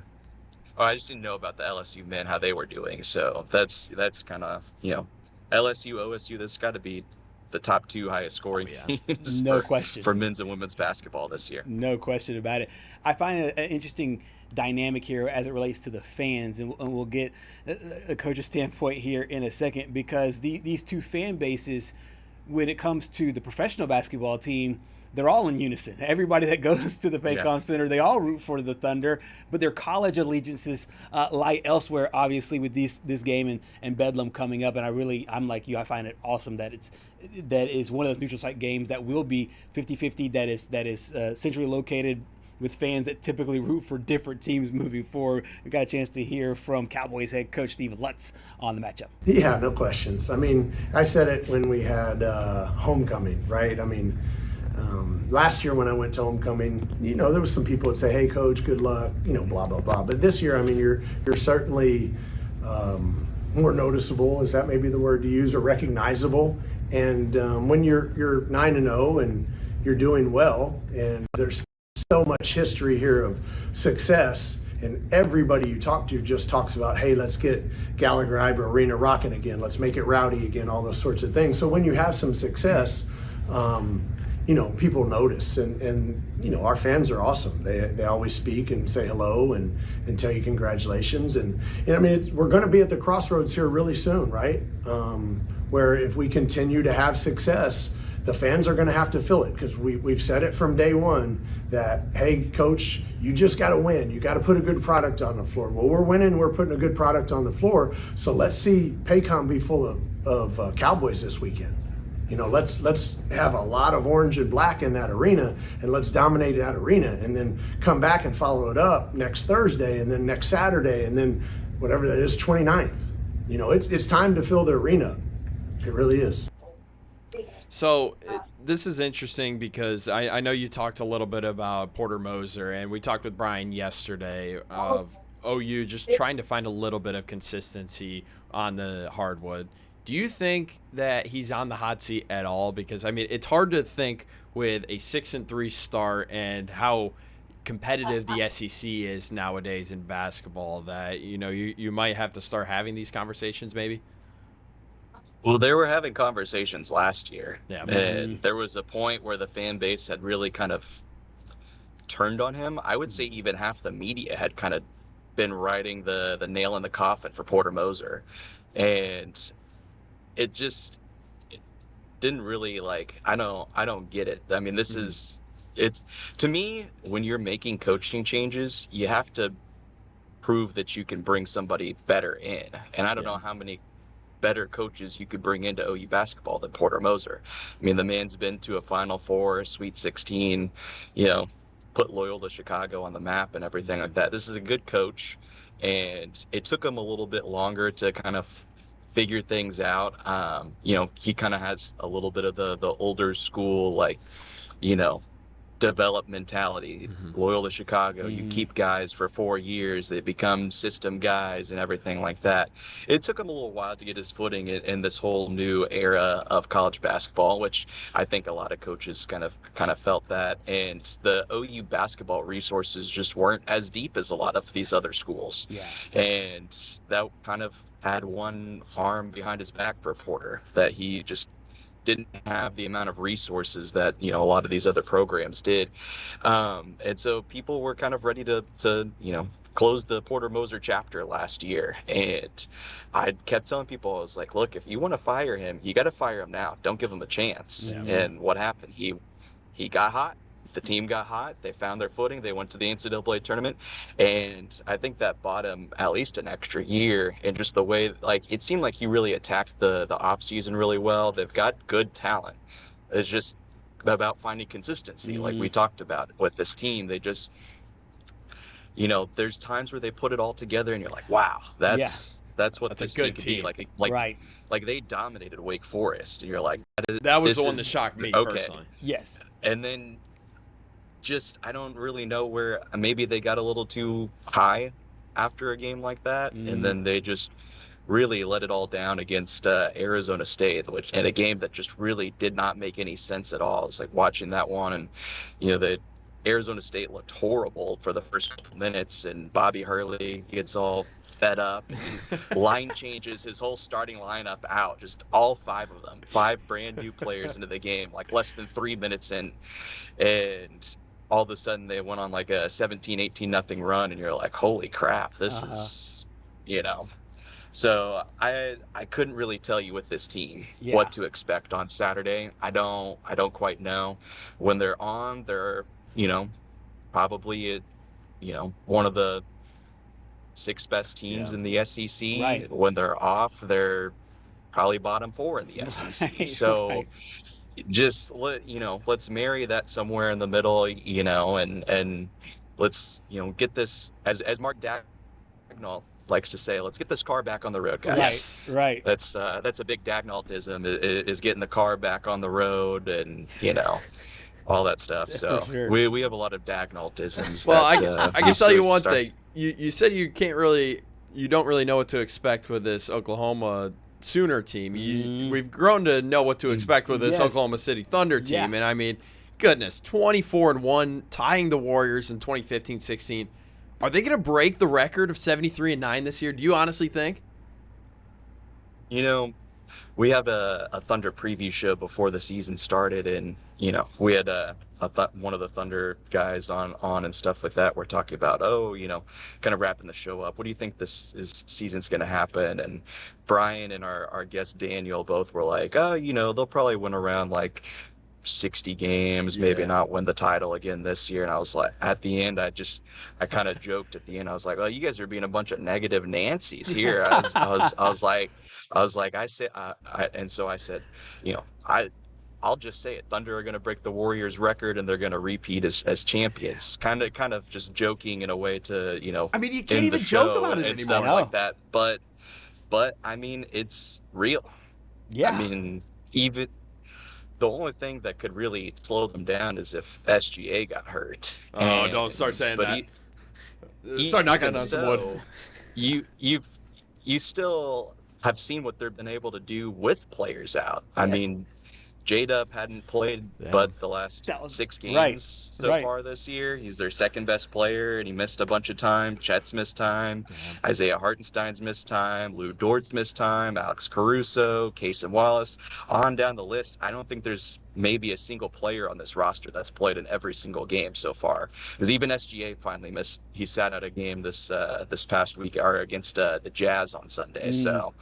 Oh, I just didn't know about the LSU men, how they were doing. So that's kind of, LSU, OSU, that's got to be the top 2 highest scoring teams question for men's and women's basketball this year. No question about it. I find an interesting dynamic here as it relates to the fans, and we'll get a coach's standpoint here in a second, because these two fan bases, when it comes to the professional basketball team, they're all in unison. Everybody that goes to the Paycom Center, they all root for the Thunder, but their college allegiances lie elsewhere, obviously, with this game and Bedlam coming up. And I'm like you, I find it awesome that is one of those neutral site games that will be 50-50, that is centrally located, with fans that typically root for different teams moving forward. We got a chance to hear from Cowboys head coach Steve Lutz on the matchup. Yeah, no questions. I mean, I said it when we had homecoming, right? I mean, last year when I went to homecoming, there was some people that say, "Hey, coach, good luck," blah blah blah. But this year, I mean, you're certainly more noticeable. Is that maybe the word to use, or recognizable? And when you're 9-0 and you're doing well, and there's so much history here of success, and everybody you talk to just talks about, hey, let's get Gallagher-Iba Arena rocking again. Let's make it rowdy again, all those sorts of things. So when you have some success, people notice, and our fans are awesome. They always speak and say hello and tell you congratulations. And I mean, we're going to be at the crossroads here really soon, right? Where if we continue to have success, the fans are going to have to feel it, because we've said it from day one that, hey, coach, you just got to win. You got to put a good product on the floor. Well, we're winning. We're putting a good product on the floor. So let's see Paycom be full of Cowboys this weekend. Let's have a lot of orange and black in that arena, and let's dominate that arena, and then come back and follow it up next Thursday, and then next Saturday, and then whatever that is, 29th. It's time to fill the arena. It really is. So this is interesting, because I know you talked a little bit about Porter Moser, and we talked with Brian yesterday of OU just trying to find a little bit of consistency on the hardwood. Do you think that he's on the hot seat at all? Because, I mean, it's hard to think with a 6-3 start and how competitive the SEC is nowadays in basketball that, you might have to start having these conversations maybe. Well, they were having conversations last year. Yeah. And there was a point where the fan base had really kind of turned on him. I would say even half the media had kind of been writing the nail in the coffin for Porter Moser. And it didn't really, I don't get it. I mean, it's to me, when you're making coaching changes, you have to prove that you can bring somebody better in. And I don't know how many better coaches you could bring into OU basketball than Porter Moser. I mean, the man's been to a Final Four, Sweet 16, put Loyola Chicago on the map and everything like that. This is a good coach, and it took him a little bit longer to kind of figure things out. He kind of has a little bit of the older school, develop mentality. Loyola Chicago, you keep guys for 4 years, they become system guys and everything like that. It took him a little while to get his footing in this whole new era of college basketball, which I think a lot of coaches kind of felt that. And the OU basketball resources just weren't as deep as a lot of these other schools. And that kind of had one arm behind his back for Porter, that he just didn't have the amount of resources that a lot of these other programs did, and so people were kind of ready to closed the Porter Moser chapter last year, and I kept telling people, I was like, look, if you want to fire him, you got to fire him now. Don't give him a chance. Yeah. And what happened? He got hot. The team got hot. They found their footing. They went to the NCAA tournament, and I think that bought him at least an extra year. And just the way, like, it seemed like he really attacked the off season really well. They've got good talent. It's just about finding consistency, like we talked about with this team. They just, you know, there's times where they put it all together, and you're like, wow, that's what this a good team could be. Like right. Like they dominated Wake Forest, and you're like, that was the one that shocked me personally. Yes. And then just, I don't really know where, maybe they got a little too high after a game like that, and then they just really let it all down against Arizona State, which in a game that just really did not make any sense at all. It's like watching that one, and you know, the Arizona State looked horrible for the first couple minutes, and Bobby Hurley gets all fed up and line changes his whole starting lineup out, just all 5 of them, 5 brand new players into the game, like less than 3 minutes in, and all of a sudden they went on like a 17-18-0 run, and you're like, holy crap, this is, you know. So I couldn't really tell you with this team what to expect on Saturday. I don't quite know. When they're on, they're, you know, probably one of the 6 best teams in the SEC. Right. When they're off, they're probably bottom 4 in the SEC. Right, so right. Just let's marry that somewhere in the middle, you know, and let's, you know, get this, as Mark Dagnall likes to say, let's get this car back on the road, guys. Right. That's a big Dagnallism, is getting the car back on the road, and you know, all that stuff. So sure. we have a lot of Dagnallisms. Well, that, I can tell you one thing. You said you don't really know what to expect with this Oklahoma Sooner team. We've grown to know what to expect with this Oklahoma City Thunder team, and I mean, goodness, 24-1, tying the Warriors in 2015-16. Are they going to break the record of 73-9 this year? Do you honestly think? You know, we have a Thunder preview show before the season started, and you know, we had one of the Thunder guys on and stuff like that. We're talking about, you know, kind of wrapping the show up. What do you think season's going to happen? And Brian and our guest Daniel both were like, you know, they'll probably win around like 60 games, maybe not win the title again this year. And I was like, at the end, I kind of joked at the end. I was like, well, you guys are being a bunch of negative Nancys here. I said, you know, I'll just say it. Thunder are going to break the Warriors record, and they're going to repeat as champions. Kind of just joking in a way to, you know. I mean, you can't even joke about it and anymore. stuff like that. But I mean, it's real. Yeah. I mean, even the only thing that could really slow them down is if SGA got hurt. Oh, don't start saying that. Start knocking on some wood. You still have seen what they've been able to do with players out. I mean, J-Dub hadn't played but the last 6 games so far this year. He's their second best player, and he missed a bunch of time. Chet's missed time. Isaiah Hartenstein's missed time. Lou Dort's missed time. Alex Caruso, Cason Wallace, on down the list. I don't think there's maybe a single player on this roster that's played in every single game so far. Because even SGA finally missed. He sat out a game this past week against the Jazz on Sunday. So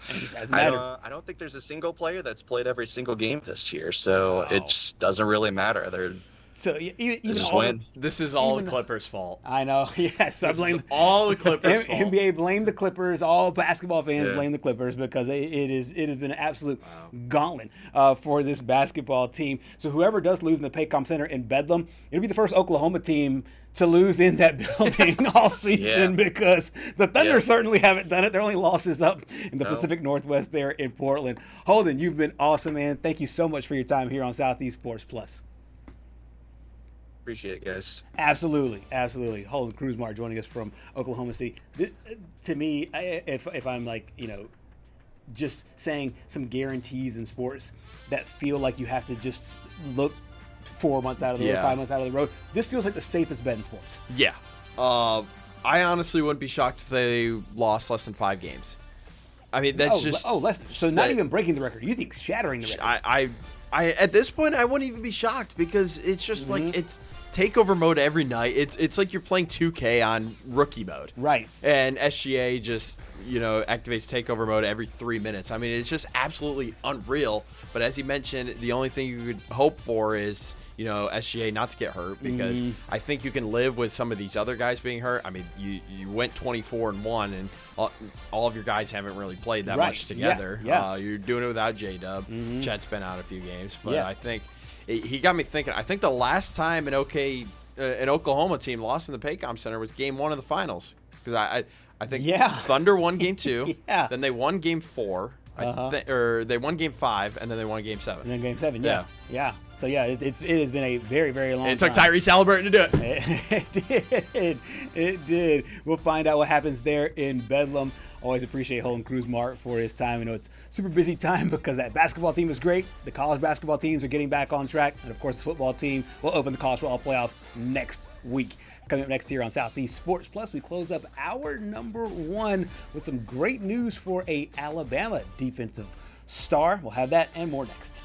I don't think there's a single player that's played every single game this year. So it just doesn't really matter. This is all the Clippers' fault. I know. Yes, I blame all the Clippers' fault. NBA blame the Clippers. All basketball fans blame the Clippers because it has been an absolute gauntlet for this basketball team. So whoever does lose in the Paycom Center in Bedlam, it'll be the first Oklahoma team to lose in that building all season because the Thunder certainly haven't done it. Their only losses up in the Pacific Northwest there in Portland. Holden, you've been awesome, man. Thank you so much for your time here on Southeast Sports Plus. Appreciate it, guys. Absolutely. Holden Kruzmar joining us from Oklahoma City. To me, if I'm like, you know, just saying some guarantees in sports that feel like you have to just look 4 months out of the road, 5 months out of the road, this feels like the safest bet in sports. Yeah. I honestly wouldn't be shocked if they lost less than 5 games. I mean, that's less than. So not even breaking the record. You think shattering the record? I at this point, I wouldn't even be shocked because it's just like takeover mode every night. It's like you're playing 2K on rookie mode. Right. And SGA just, activates takeover mode every 3 minutes. I mean, it's just absolutely unreal. But as you mentioned, the only thing you could hope for is, SGA not to get hurt, because I think you can live with some of these other guys being hurt. I mean, you went 24-1, and all of your guys haven't really played that much together. Yeah. You're doing it without J-Dub. Chet's been out a few games. But I think he got me thinking. I think the last time an Oklahoma team lost in the Paycom Center was game 1 of the finals. Because I think Thunder won game 2. Then they won game 4. Or they won game 5, and then they won game 7. And then game 7, yeah. So, it has been a very, very long time. It took Tyrese Halliburton to do it. It did. We'll find out what happens there in Bedlam. Always appreciate Holden Cruzmark for his time. I know it's a super busy time because that basketball team is great. The college basketball teams are getting back on track. And, of course, the football team will open the college football playoff next week. Coming up next here on Southeast Sports Plus, we close up hour number 1 with some great news for a Alabama defensive star. We'll have that and more next.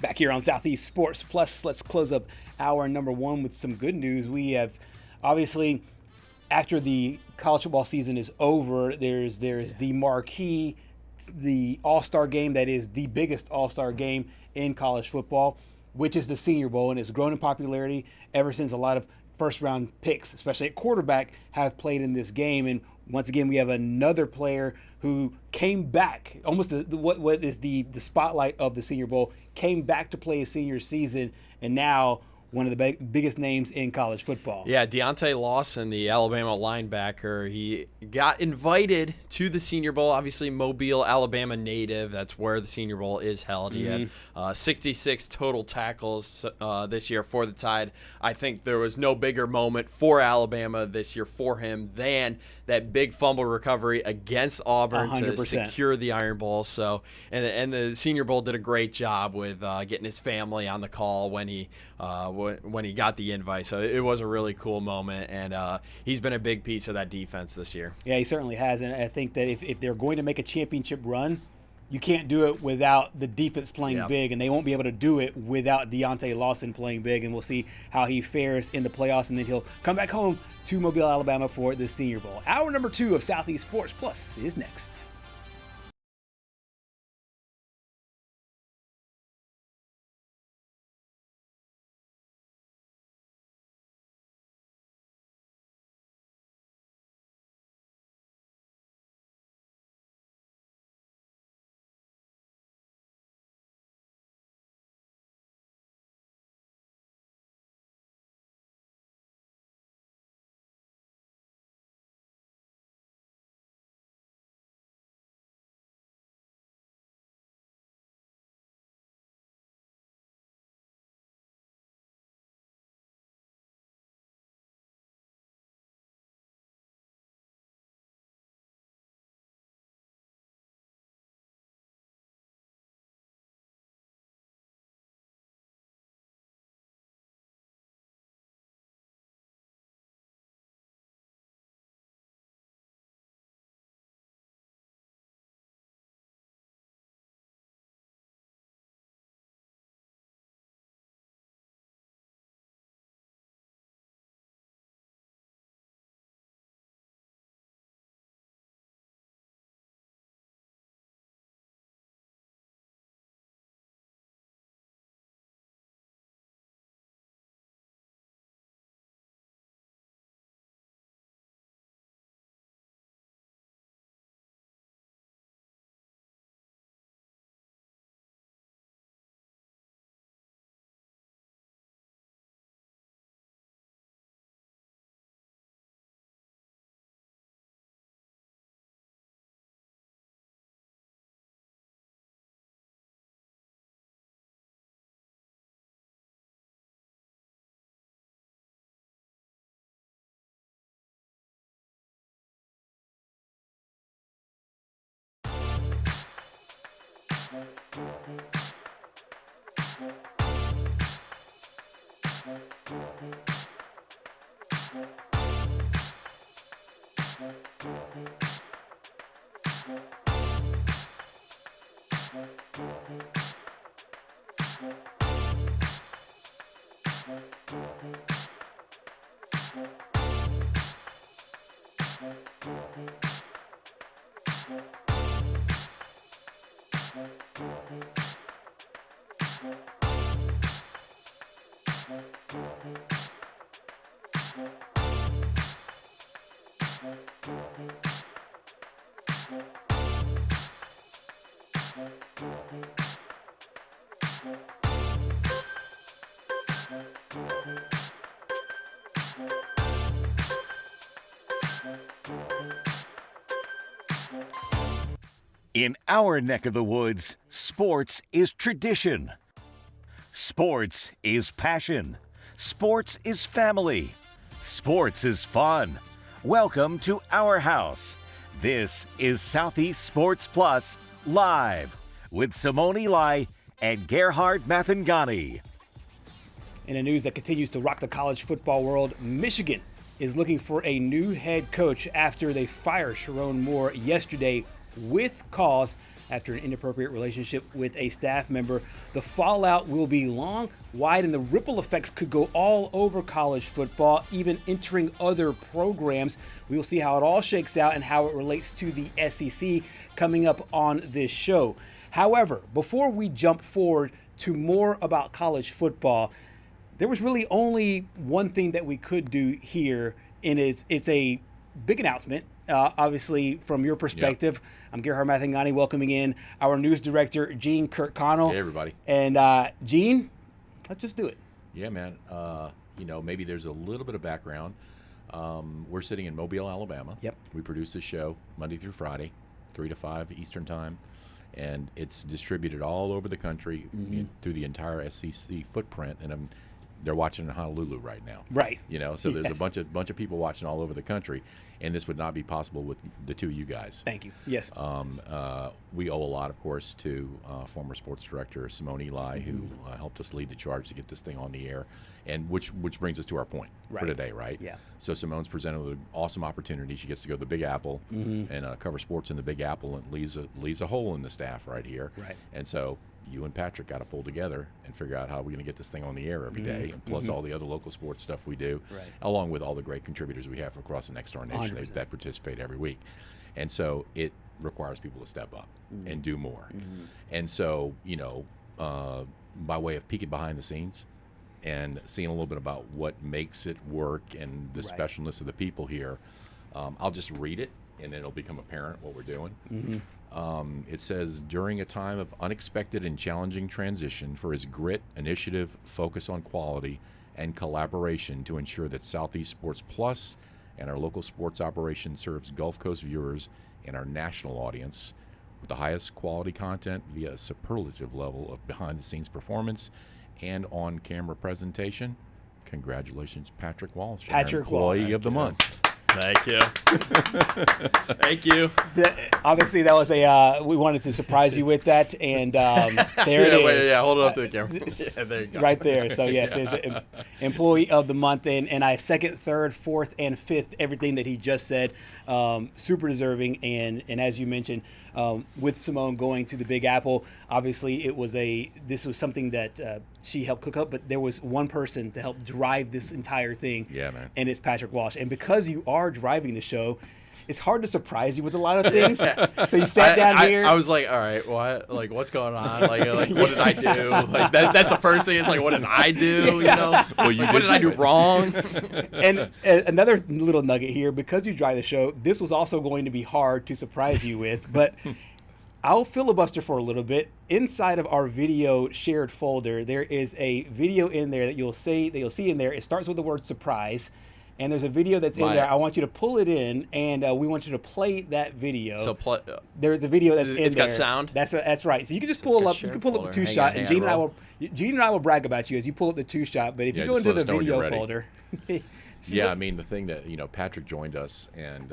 Back here on Southeast Sports Plus, let's close up hour number one with some good news. We have, obviously, after the college football season is over, there's the marquee, the All-Star game that is the biggest All-Star game in college football, which is the Senior Bowl, and it's grown in popularity ever since a lot of first-round picks, especially at quarterback, have played in this game. And once again, we have another player who came back, almost what is the spotlight of the Senior Bowl, came back to play his senior season, and now one of the biggest names in college football. Yeah, Deontay Lawson, the Alabama linebacker, he got invited to the Senior Bowl. Obviously, Mobile, Alabama native. That's where the Senior Bowl is held. He had 66 total tackles this year for the Tide. I think there was no bigger moment for Alabama this year for him than that big fumble recovery against Auburn 100%. to secure the Iron Bowl. So, and the Senior Bowl did a great job with getting his family on the call when he got the invite. So it was a really cool moment, and he's been a big piece of that defense this year. Yeah, he certainly has, and I think that if they're going to make a championship run, you can't do it without the defense playing big, and they won't be able to do it without Deontay Lawson playing big, and we'll see how he fares in the playoffs, and then he'll come back home to Mobile, Alabama for the Senior Bowl. Hour number 2 of Southeast Sports Plus is next. In our neck of the woods, sports is tradition. Sports is passion. Sports is family. Sports is fun. Welcome to our house. This is Southeast Sports Plus Live with Simone Eli and Gerhard Mathangani. In a news that continues to rock the college football world, Michigan is looking for a new head coach after they fired Sharon Moore yesterday with cause after an inappropriate relationship with a staff member. The fallout will be long, wide, and the ripple effects could go all over college football, even entering other programs. We will see how it all shakes out and how it relates to the SEC coming up on this show. However, before we jump forward to more about college football, there was really only one thing that we could do here, and it's a big announcement. Obviously, from your perspective, yep. I'm Gerhard Mathangani, welcoming in our news director, Gene Kirkconnell. Hey, everybody. And Gene, let's just do it. Yeah, man. Maybe there's a little bit of background. We're sitting in Mobile, Alabama. Yep. We produce this show Monday through Friday, 3 to 5 Eastern Time. And it's distributed all over the country through the entire SEC footprint. And they're watching in Honolulu right now. Right. So there's a bunch of people watching all over the country, and this would not be possible with the two of you guys. Thank you. Yes. We owe a lot, of course, to former sports director Simone Eli, who helped us lead the charge to get this thing on the air, and which brings us to our point for today, right? Yeah. So Simone's presented with an awesome opportunity. She gets to go to the Big Apple and cover sports in the Big Apple, and leaves a hole in the staff right here. Right. And so you and Patrick got to pull together and figure out how we're going to get this thing on the air every day, and plus all the other local sports stuff we do, along with all the great contributors we have across the Next Door Nation that participate every week. And so it requires people to step up and do more. And so, by way of peeking behind the scenes and seeing a little bit about what makes it work and the specialness of the people here, I'll just read it, and it'll become apparent what we're doing. It says, during a time of unexpected and challenging transition, for his grit, initiative, focus on quality, and collaboration to ensure that Southeast Sports Plus and our local sports operation serves Gulf Coast viewers and our national audience with the highest quality content via a superlative level of behind-the-scenes performance and on-camera presentation. Congratulations, Patrick Walsh, Patrick Employee of the Month. Thank you. Thank you. Obviously, that was we wanted to surprise you with that, and there it is. Hold it up to the camera. There you go. Right there. So, yes, it's Employee of the Month, and I second, third, fourth, and fifth everything that he just said. Super deserving, and as you mentioned, with Simone going to the Big Apple, obviously this was something that she helped cook up, but there was one person to help drive this entire thing. Yeah, man. And it's Patrick Walsh. And because you are driving the show, it's hard to surprise you with a lot of things. So you sat down here. I was like, all right, what? Like, what's going on? Like what did I do? Like that's the first thing. It's like, what did I do? You know? Well, what did I do wrong? And another little nugget here, because you drive the show, this was also going to be hard to surprise you with, but I'll filibuster for a little bit. Inside of our video shared folder, there is a video in there that you'll see in there. It starts with the word surprise, and there's a video that's in there. I want you to pull it in, and we want you to play that video. So there's a video that's in there. It's got sound. That's right. So you can just pull up. You can pull up the two-shot, and Gene and I will brag about you as you pull up the two-shot. But if you go into the video folder. Yeah, I mean, the thing that, Patrick joined us and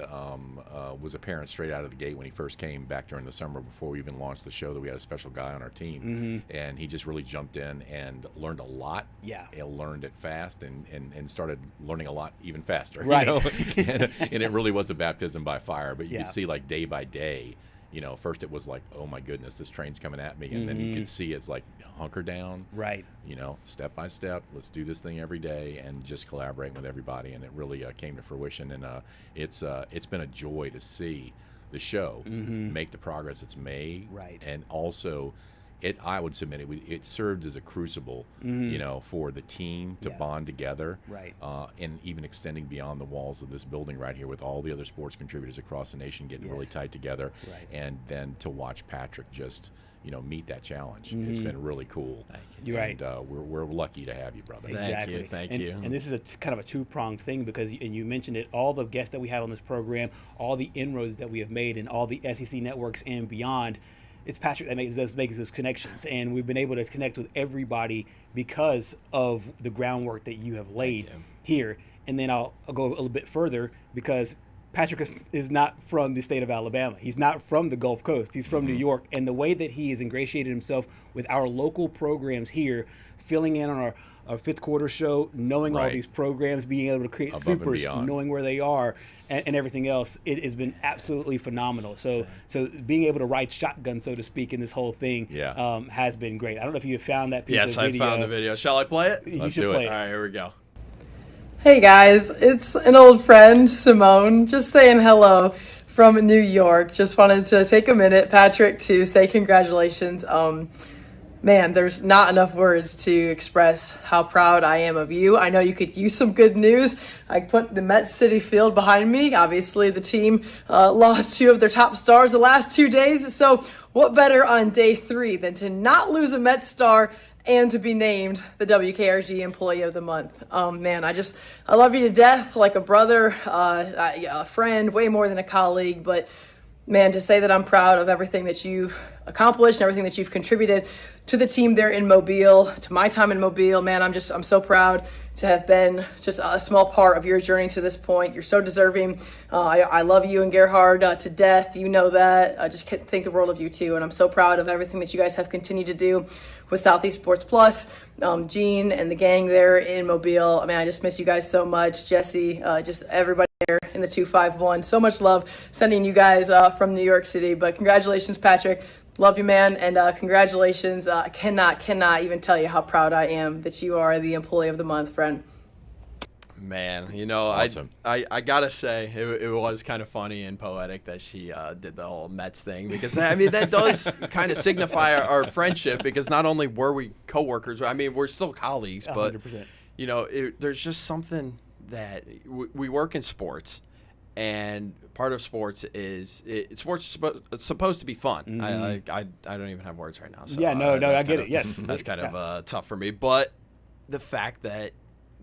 was apparent straight out of the gate when he first came back during the summer before we even launched the show that we had a special guy on our team. And he just really jumped in and learned a lot. Yeah. He learned it fast and started learning a lot even faster. Right. And it really was a baptism by fire. But you could see, like, day by day, first it was like, oh my goodness, this train's coming at me. And then you could see it's like, hunker down. Right. Step by step, let's do this thing every day and just collaborate with everybody. And it really came to fruition. And it's been a joy to see the show make the progress it's made. Right. And also, I would submit it served as a crucible, for the team to bond together. Right. And even extending beyond the walls of this building right here with all the other sports contributors across the nation getting really tight together. Right. And then to watch Patrick just, meet that challenge. It's been really cool. You're right. And we're lucky to have you, brother. Exactly. Thank you. And this is kind of a two-pronged thing because, and you mentioned it, all the guests that we have on this program, all the inroads that we have made, and all the SEC networks and beyond. It's Patrick that makes those connections, and we've been able to connect with everybody because of the groundwork that you have laid here. And then I'll go a little bit further because Patrick is not from the state of Alabama. He's not from the Gulf Coast. He's from New York. And the way that he has ingratiated himself with our local programs here, filling in on our fifth quarter show, knowing all these programs, being able to create supers, knowing where they are, and everything else, it has been absolutely phenomenal. So being able to ride shotgun, so to speak, in this whole thing has been great. I don't know if you have found that piece of video. Yes, I found the video. Shall I play it? You should play it. All right, here we go. Hey guys, it's an old friend, Simone, just saying hello from New York. Just wanted to take a minute, Patrick, to say congratulations. Man, there's not enough words to express how proud I am of you. I know you could use some good news. I put the Met City Field behind me. Obviously, the team lost 2 of their top stars the last 2 days. So what better on day 3 than to not lose a Met star and to be named the WKRG Employee of the Month. Man, I love you to death, like a brother, a friend, way more than a colleague. But man, to say that I'm proud of everything that you've accomplished and everything that you've contributed to the team there in Mobile, to my time in Mobile, man, I'm so proud to have been just a small part of your journey to this point. You're so deserving. I love you and Gerhard to death. You know that. I just can't think the world of you too. And I'm so proud of everything that you guys have continued to do with Southeast Sports Plus, Gene and the gang there in Mobile. I mean, I just miss you guys so much. Jesse, just everybody there in the 251. So much love sending you guys from New York City. But congratulations, Patrick. Love you, man, and congratulations. I cannot even tell you how proud I am that you are the Employee of the Month, friend. Man, awesome. I gotta say it was kind of funny and poetic that she did the whole Mets thing, because that does kind of signify our friendship, because not only were we coworkers, I mean we're still colleagues, but 100%. There's just something that we work in sports. And part of sports is sports is supposed to be fun. Mm-hmm. I don't even have words right now. So, I get it. Yes, that's kind of tough for me. But the fact that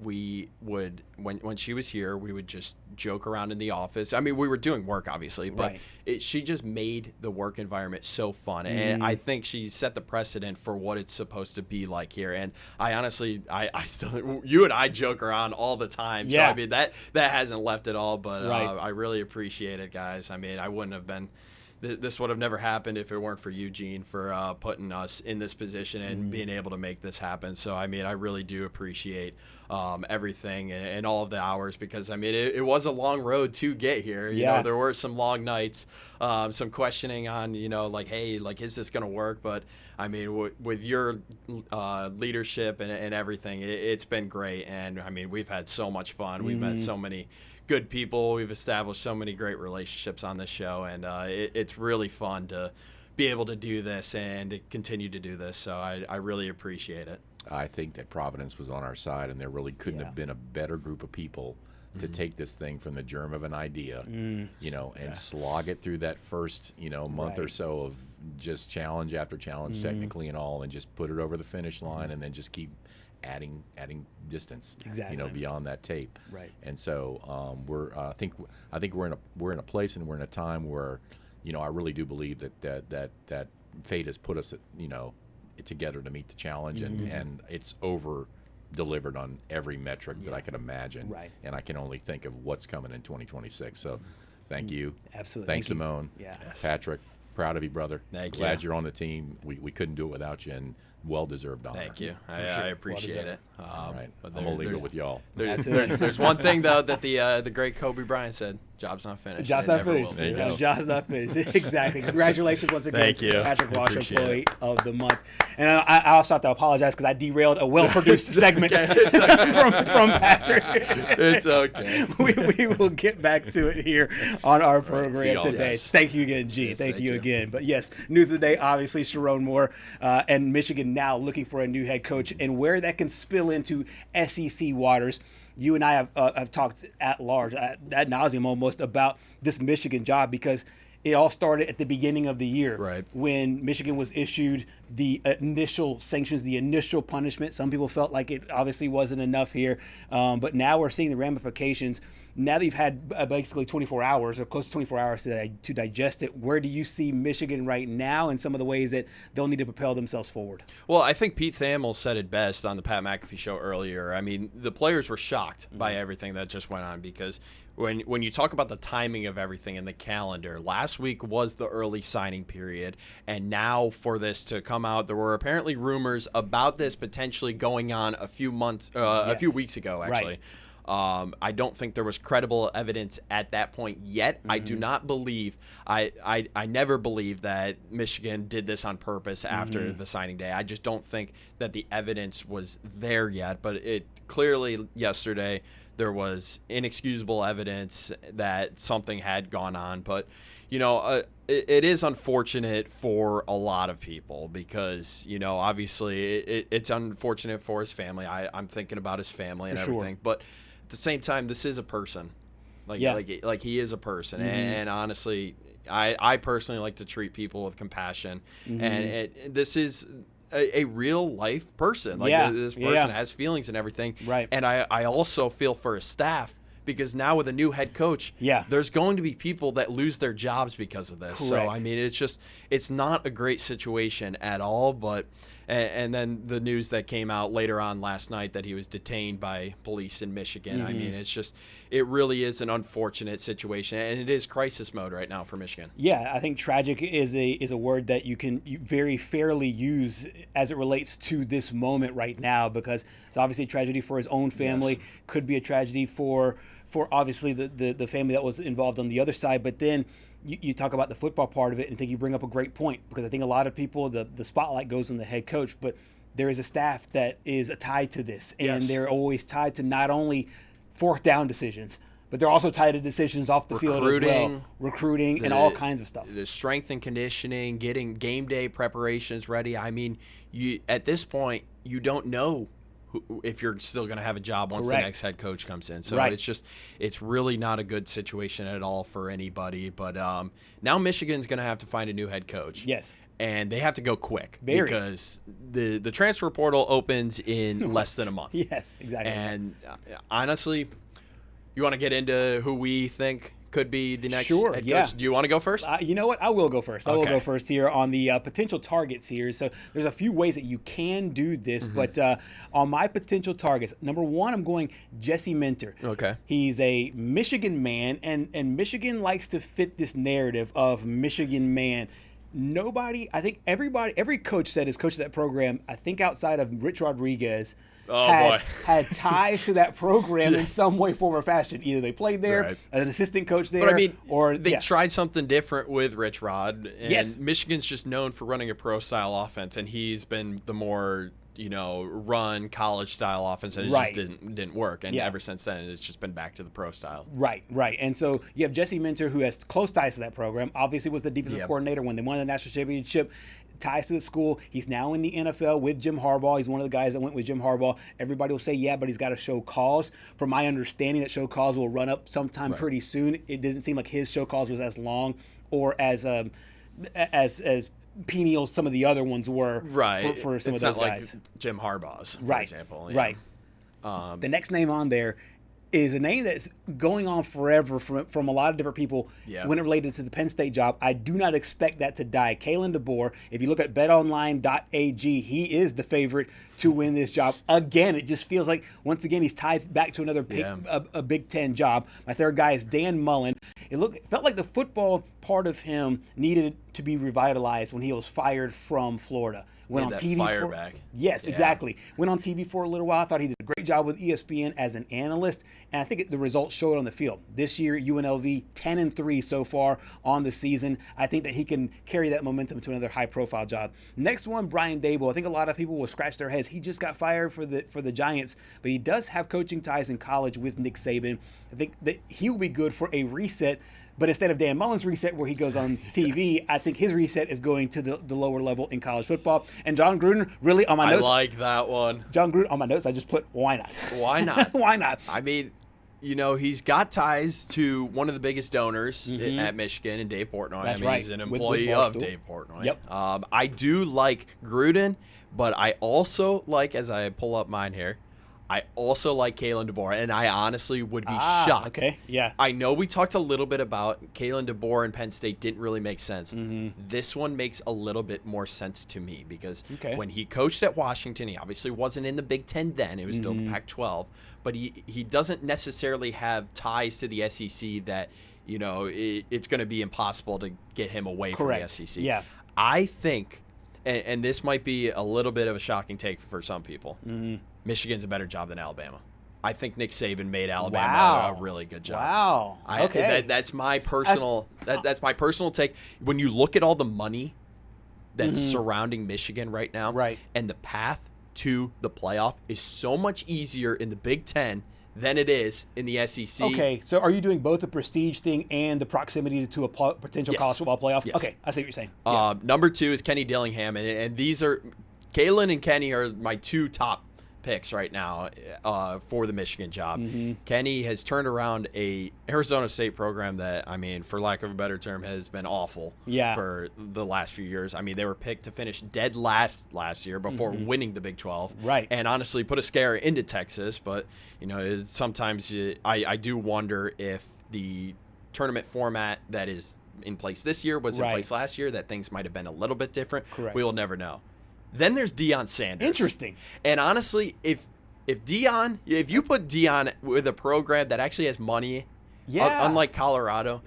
we would, when she was here, we would just joke around in the office. I mean, we were doing work, obviously, but she just made the work environment so fun. And I think she set the precedent for what it's supposed to be like here. And I honestly, I still, you and I joke around all the time. So, I mean, that hasn't left at all. But I really appreciate it, guys. I mean, I wouldn't have been... This would have never happened if it weren't for you, Gene, for putting us in this position and being able to make this happen. So, I mean, I really do appreciate everything and all of the hours, because, I mean, it was a long road to get here. You know, there were some long nights, some questioning on, like, hey, like, is this going to work? But, I mean, with your leadership and everything, it's been great. And, I mean, we've had so much fun. We've met so many good people. We've established so many great relationships on this show, and it's really fun to be able to do this and to continue to do this. So I really appreciate it. I think that Providence was on our side, and there really couldn't have been a better group of people to take this thing from the germ of an idea, and slog it through that first, month or so of just challenge after challenge, technically and all, and just put it over the finish line, and then just keep adding distance, beyond that tape. Right. And so I think we're in a place and we're in a time where, I really do believe that fate has put us, together to meet the challenge, and it's over delivered on every metric that I could imagine. Right. And I can only think of what's coming in 2026. So thank you. Absolutely. Thanks, Simone. Yeah. Patrick, proud of you, brother. Glad you're on the team. We couldn't do it without you, and well-deserved honor. Thank you. I appreciate it. All right. I'm illegal with y'all. There's one thing, though, that the great Kobe Bryant said: job's not finished. Job's not finished. Job's not finished. Exactly. Congratulations once again. Thank you. Patrick Washer, Employee of the Month. And I also have to apologize because I derailed a well-produced segment from Patrick. It's okay. We will get back to it here on our program today. Yes. Thank you again, G. Yes, thank you again. But yes, news of the day, obviously, Sharon Moore and Michigan now looking for a new head coach, and where that can spill into SEC waters. You and I have talked at large, ad nauseum almost, about this Michigan job, because it all started at the beginning of the year, when Michigan was issued the initial sanctions, the initial punishment. Some people felt like it obviously wasn't enough here, but now we're seeing the ramifications now that you've had basically 24 hours or close to 24 hours to digest it, where do you see Michigan right now and some of the ways that they'll need to propel themselves forward? Well, I think Pete Thamel said it best on the Pat McAfee show earlier. I mean, the players were shocked by everything that just went on because when you talk about the timing of everything in the calendar, last week was the early signing period, and now for this to come out, there were apparently rumors about this potentially going on a few weeks ago, actually. Right. I don't think there was credible evidence at that point yet. I do not believe, I never believed that Michigan did this on purpose after the signing day. I just don't think that the evidence was there yet, but it clearly yesterday there was inexcusable evidence that something had gone on. But, you know, it is unfortunate for a lot of people because, you know, obviously it's unfortunate for his family. I'm thinking about his family and everything. But at the same time, this is a person. Like he is a person. And honestly, I personally like to treat people with compassion. And this is a real life person. Like this person has feelings and everything. Right. And I also feel for his staff because now with a new head coach, there's going to be people that lose their jobs because of this. Correct. So, I mean, it's not a great situation at all. But and then the news that came out later on last night that he was detained by police in Michigan. I mean, it really is an unfortunate situation, and it is crisis mode right now for Michigan. Yeah, I think tragic is a word that you can very fairly use as it relates to this moment right now, because it's obviously a tragedy for his own family, could be a tragedy for obviously the family that was involved on the other side, but then you talk about the football part of it, and I think you bring up a great point, because I think a lot of people, the spotlight goes on the head coach, but there is a staff that is tied to this, and they're always tied to not only fourth down decisions, but they're also tied to decisions off the field as well. Recruiting and all kinds of stuff. The strength and conditioning, getting game day preparations ready. I mean, at this point, you don't know if you're still going to have a job once the next head coach comes in. So it's really not a good situation at all for anybody. But now Michigan's going to have to find a new head coach. Yes. And they have to go quick because the transfer portal opens in less than a month. Yes, exactly. And honestly, you want to get into who we think could be the next head coach? Do you want to go first? You know what? I will go first. I will go first here on the potential targets here. So there's a few ways that you can do this, but on my potential targets, number one, I'm going Jesse Minter. Okay. He's a Michigan man, and Michigan likes to fit this narrative of Michigan man. I think every coach that has coached that program, I think outside of Rich Rodriguez, had ties to that program in some way, form, or fashion. Either they played there as an assistant coach there, but I mean, or they tried something different with Rich Rod. And Michigan's just known for running a pro-style offense, and he's been the more run college-style offense, and it just didn't work. And ever since then, it's just been back to the pro style. Right. And so you have Jesse Minter, who has close ties to that program. Obviously, was the defensive coordinator when they won the national championship. Ties to the school. He's now in the NFL with Jim Harbaugh. He's one of the guys that went with Jim Harbaugh. Everybody will say, but he's got to show cause. From my understanding, that show cause will run up sometime pretty soon. It doesn't seem like his show cause was as long or as penial as some of the other ones were for some of those guys. It's not like Jim Harbaugh's, for example. Right. The next name on there is a name that's going on forever from a lot of different people when it related to the Penn State job. I do not expect that to die. Kalen DeBoer, if you look at betonline.ag, he is the favorite to win this job. Again, it just feels like, once again, he's tied back to another a Big Ten job. My third guy is Dan Mullen. It felt like the football part of him needed to be revitalized when he was fired from Florida. Went on TV back. Yes, exactly. Went on TV for a little while. I thought he did a great job with ESPN as an analyst, and I think the results showed on the field. This year, UNLV 10-3 so far on the season. I think that he can carry that momentum to another high-profile job. Next one, Brian Daboll. I think a lot of people will scratch their heads. He just got fired for the Giants, but he does have coaching ties in college with Nick Saban. I think that he will be good for a reset. But instead of Dan Mullen's reset where he goes on TV, I think his reset is going to the lower level in college football. And John Gruden, really, on my notes. I like that one. John Gruden, on my notes, I just put, why not? Why not? Why not? I mean, he's got ties to one of the biggest donors at Michigan, and Dave Portnoy. That's right. He's an employee of Dave Portnoy. Yep. I do like Gruden, but I also like, as I pull up mine here, I also like Kalen DeBoer, and I honestly would be shocked. Okay, yeah. I know we talked a little bit about Kalen DeBoer and Penn State didn't really make sense. Mm-hmm. This one makes a little bit more sense to me because Okay. when he coached at Washington, he obviously wasn't in the Big Ten then. It was still the Pac-12. But he doesn't necessarily have ties to the SEC that, you know, it's going to be impossible to get him away Correct. from the SEC. Yeah. I think, and this might be a little bit of a shocking take for some people, Michigan's a better job than Alabama. I think Nick Saban made Alabama a really good job. Wow. Okay. That's my personal that's my personal take. When you look at all the money that's surrounding Michigan right now, Right. and the path to the playoff is so much easier in the Big Ten than it is in the SEC. Okay, so are you doing both the prestige thing and the proximity to a potential Yes. college football playoff? Yes. Okay, I see what you're saying. Yeah. Number 2 is Kenny Dillingham, and these are Kalen and Kenny are my 2 top picks right now for the Michigan job. Kenny has turned around a Arizona State program that, I mean, for lack of a better term, has been awful for the last few years. I mean, they were picked to finish dead last year before winning the Big 12. Right. And honestly put a scare into Texas. But, you know, sometimes I do wonder if the tournament format that is in place this year was in place last year, that things might have been a little bit different. Correct. We will never know. Then there's Deion Sanders. Interesting. And honestly, if you put Deion with a program that actually has money, unlike Colorado,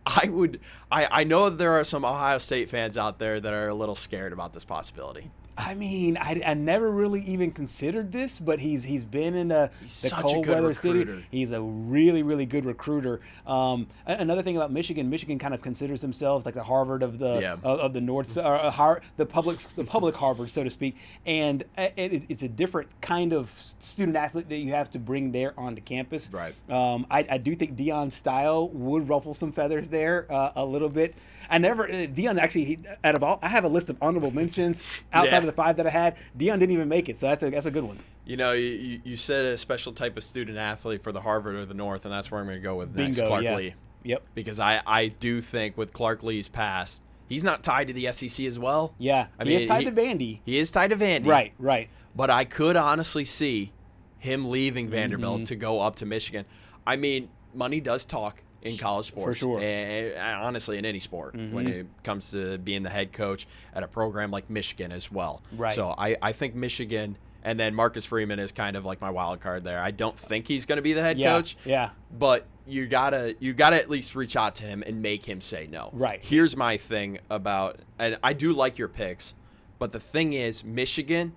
I know there are some Ohio State fans out there that are a little scared about this possibility. I mean, I never really even considered this, but he's been in the cold weather city. He's a really, really good recruiter. Another thing about Michigan kind of considers themselves like the Harvard of the of the North, the public Harvard, so to speak. And it's a different kind of student athlete that you have to bring there onto campus. Right. I do think Deion's style would ruffle some feathers there a little bit. Deion actually, out of all, I have a list of honorable mentions outside of the 5 that I had. Deion didn't even make it, so that's a good one. You know, you said a special type of student athlete for the Harvard or the North, and that's where I'm going to go with next, Clark Lee. Yep. Because I do think with Clark Lee's past, he's not tied to the SEC as well. Yeah, he is tied to Vandy. He is tied to Vandy. Right. But I could honestly see him leaving Vanderbilt to go up to Michigan. I mean, money does talk in college sports. For sure. And honestly, in any sport, when it comes to being the head coach at a program like Michigan as well. Right. So I think Michigan, and then Marcus Freeman is kind of like my wild card there. I don't think he's going to be the head coach. Yeah. But you gotta at least reach out to him and make him say no. Right. Here's my thing about, and I do like your picks, but the thing is, Michigan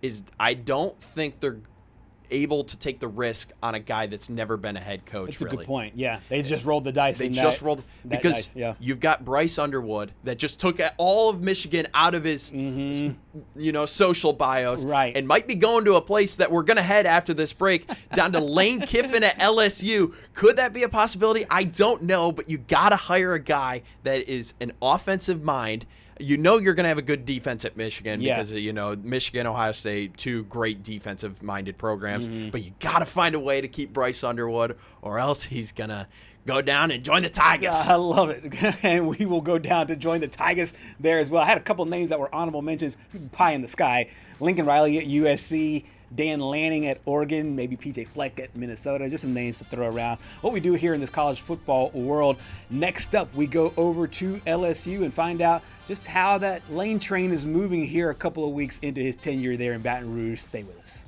is, I don't think they're able to take the risk on a guy that's never been a head coach. That's a good point. Yeah, they just rolled the dice. Because you've got Bryce Underwood that just took all of Michigan out of his, social bios, right, and might be going to a place that we're going to head after this break down to Lane Kiffin at LSU. Could that be a possibility? I don't know, but you got to hire a guy that is an offensive mind. You know you're going to have a good defense at Michigan because, Michigan, Ohio State, 2 great defensive-minded programs. But you got to find a way to keep Bryce Underwood, or else he's going to go down and join the Tigers. I love it. And we will go down to join the Tigers there as well. I had a couple names that were honorable mentions, pie in the sky. Lincoln Riley at USC. Dan Lanning at Oregon, maybe PJ Fleck at Minnesota, just some names to throw around. What we do here in this college football world. Next up, we go over to LSU and find out just how that Lane train is moving here a couple of weeks into his tenure there in Baton Rouge. Stay with us.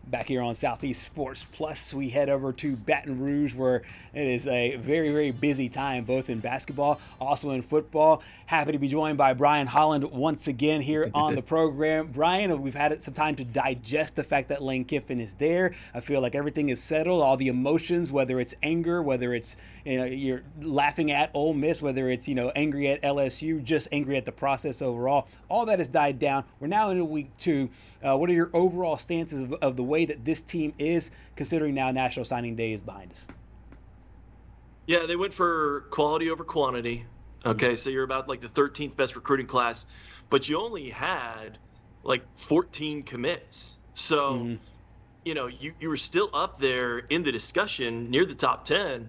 Back here on Southeast Sports Plus, we head over to Baton Rouge, where it is a very, very busy time, both in basketball, also in football. Happy to be joined by Brian Holland once again here on the program. Brian, we've had some time to digest the fact that Lane Kiffin is there. I feel like everything is settled. All the emotions, whether it's anger, whether it's you're laughing at Ole Miss, whether it's angry at LSU, just angry at the process overall, all that has died down. We're now into week 2. What are your overall stances of the way that this team is, considering now National Signing Day is behind us? Yeah, they went for quality over quantity. Okay, so you're about like the 13th best recruiting class, but you only had like 14 commits. So, you were still up there in the discussion near the top 10.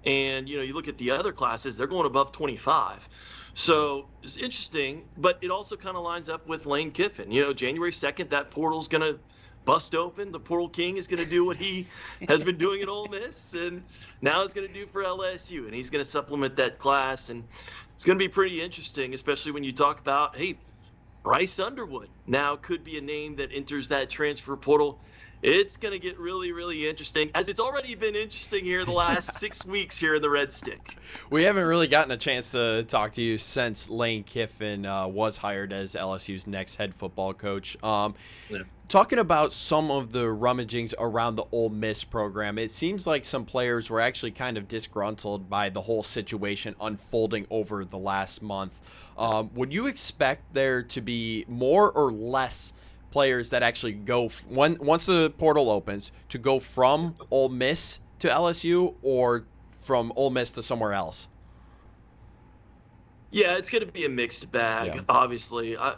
And, you look at the other classes, they're going above 25. So it's interesting, but it also kind of lines up with Lane Kiffin. January 2nd, that portal's going to bust open. The portal king is going to do what he has been doing at Ole Miss, and now he's going to do for LSU, and he's going to supplement that class. And it's going to be pretty interesting, especially when you talk about, hey, Bryce Underwood now could be a name that enters that transfer portal. It's going to get really, really interesting, as it's already been interesting here the last 6 weeks here in the Red Stick. We haven't really gotten a chance to talk to you since Lane Kiffin was hired as LSU's next head football coach. Talking about some of the rummagings around the Ole Miss program, it seems like some players were actually kind of disgruntled by the whole situation unfolding over the last month. Would you expect there to be more or less players that actually go once the portal opens to go from Ole Miss to LSU, or from Ole Miss to somewhere else? Yeah, it's going to be a mixed bag. Obviously, I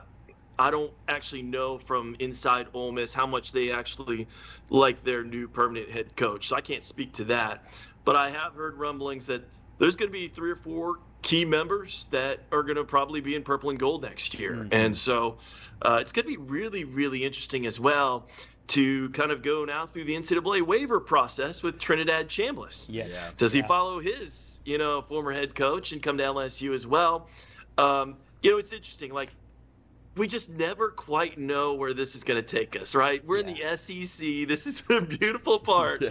don't actually know from inside Ole Miss how much they actually like their new permanent head coach, so I can't speak to that. But I have heard rumblings that there's going to be 3 or 4 key members that are going to probably be in purple and gold next year. And so it's going to be really, really interesting as well to kind of go now through the NCAA waiver process with Trinidad Chambliss. Does he follow his, former head coach and come to LSU as well? It's interesting. Like, we just never quite know where this is going to take us, right? We're in the SEC. This is the beautiful part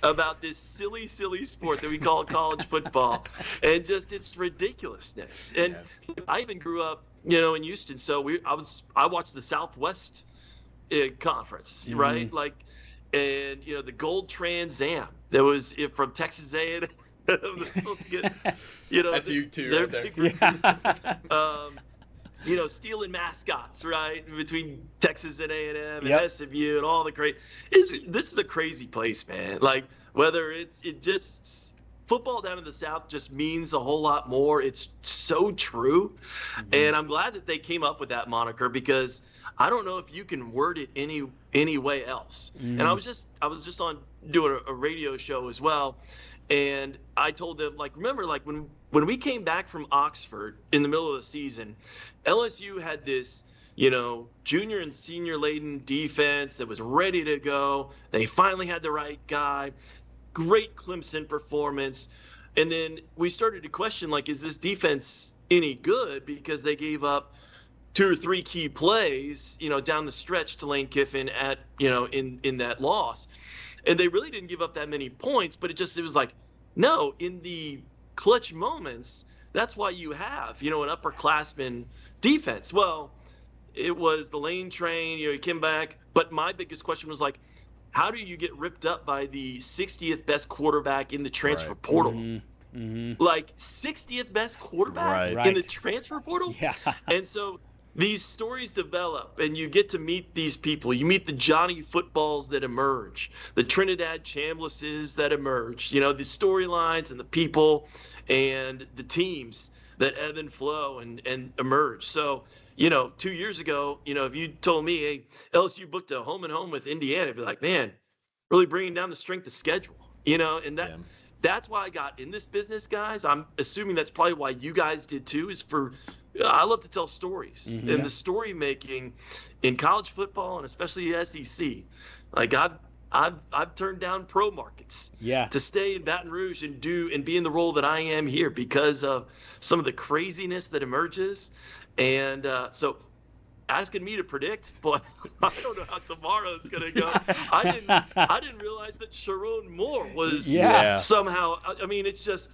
about this silly, silly sport that we call college football, and just its ridiculousness. And I even grew up, in Houston, so I watched the Southwest Conference, right? Like, and the Gold Trans Am that was from Texas A&M. That's you too, right there. Stealing mascots, right, between Texas and A&M and SMU and all the crazy. This is a crazy place, man. Like, whether it just football down in the South just means a whole lot more. It's so true, and I'm glad that they came up with that moniker, because I don't know if you can word it any way else. And I was just on doing a radio show as well. And I told them, like, remember, like, when we came back from Oxford in the middle of the season, LSU had this, junior and senior laden defense that was ready to go. They finally had the right guy. Great Clemson performance. And then we started to question, like, is this defense any good? Because they gave up 2 or 3 key plays, down the stretch to Lane Kiffin at, in that loss. And they really didn't give up that many points, but it was like, no, in the clutch moments, that's why you have, an upperclassman defense. Well, it was the Lane train, he came back. But my biggest question was, like, how do you get ripped up by the 60th best quarterback in the transfer portal? Like, 60th best quarterback in the transfer portal? And so these stories develop, and you get to meet these people. You meet the Johnny Footballs that emerge, the Trinidad Chamblisses that emerge, the storylines and the people and the teams that ebb and flow and emerge. So, 2 years ago, if you told me, hey, LSU booked a home and home with Indiana, I'd be like, man, really bringing down the strength of schedule, and that's why I got in this business, guys. I'm assuming that's probably why you guys did too, I love to tell stories, and the story making in college football, and especially the SEC. Like, I've turned down pro markets to stay in Baton Rouge and be in the role that I am here because of some of the craziness that emerges. And so asking me to predict, but I don't know how tomorrow's gonna go. I didn't realize that Sharon Moore was somehow. I mean, it's just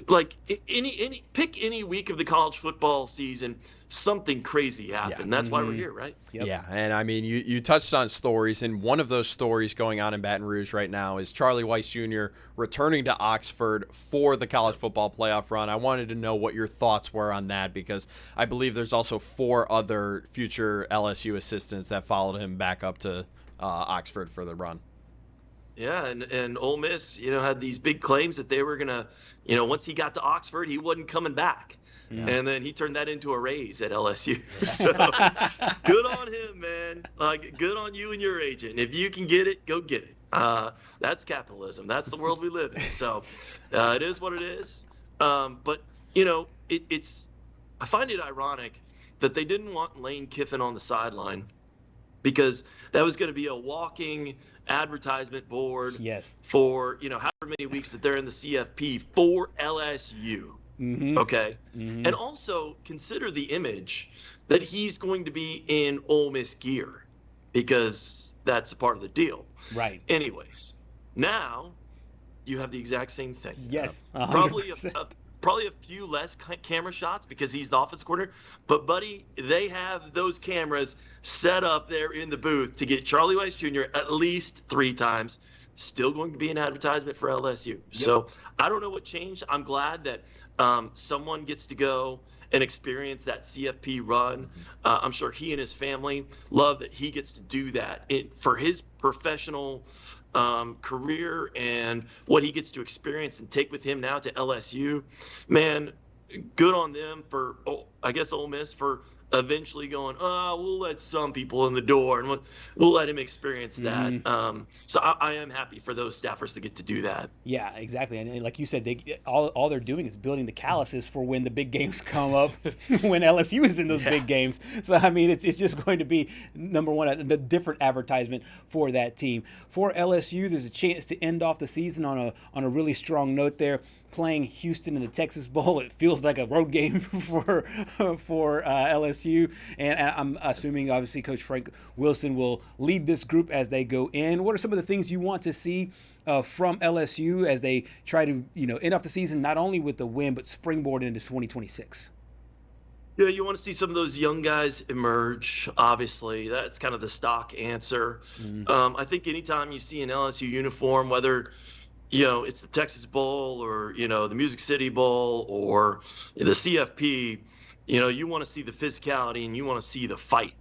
like pick any week of the college football season, something crazy happened. That's why we're here, right? Yep. Yeah, and I mean, you touched on stories, and one of those stories going on in Baton Rouge right now is Charlie Weiss Jr. returning to Oxford for the college football playoff run. I wanted to know what your thoughts were on that, because I believe there's also 4 other future LSU assistants that followed him back up to Oxford for the run. Yeah, and Ole Miss, had these big claims that they were gonna, once he got to Oxford, he wasn't coming back. Yeah. And then he turned that into a raise at LSU. So good on him, man. Good on you and your agent. If you can get it, go get it. That's capitalism. That's the world we live in. So it is what it is. But it's I find it ironic that they didn't want Lane Kiffin on the sideline, because that was going to be a walking advertisement board for however many weeks that they're in the CFP for LSU. Okay. And also consider the image that he's going to be in Ole Miss gear, because that's a part of the deal. Right. Anyways, now you have the exact same thing. Yes. Probably a few less camera shots because he's the offensive coordinator. But, buddy, they have those cameras set up there in the booth to get Charlie Weiss Jr. at least 3 times. Still going to be an advertisement for LSU. Yep. So I don't know what changed. I'm glad that someone gets to go and experience that CFP run. I'm sure he and his family love that he gets to do that for his professional career and what he gets to experience and take with him now to LSU. Man, good on them for, I guess, Ole Miss for eventually going, we'll let some people in the door and we'll let him experience that. So I am happy for those staffers to get to do that. Yeah, exactly. And like you said, all they're doing is building the calluses for when the big games come up, when LSU is in those big games. So, I mean, it's just going to be, number one, a different advertisement for that team. For LSU, there's a chance to end off the season on a really strong note there. Playing Houston in the Texas Bowl, it feels like a road game for LSU, and I'm assuming obviously Coach Frank Wilson will lead this group as they go in. What are some of the things you want to see from LSU as they try to end off the season not only with the win but springboard into 2026? Yeah, you want to see some of those young guys emerge. Obviously, that's kind of the stock answer. I think anytime you see an LSU uniform, whether it's the Texas Bowl or, the Music City Bowl or the CFP, you want to see the physicality and you want to see the fight.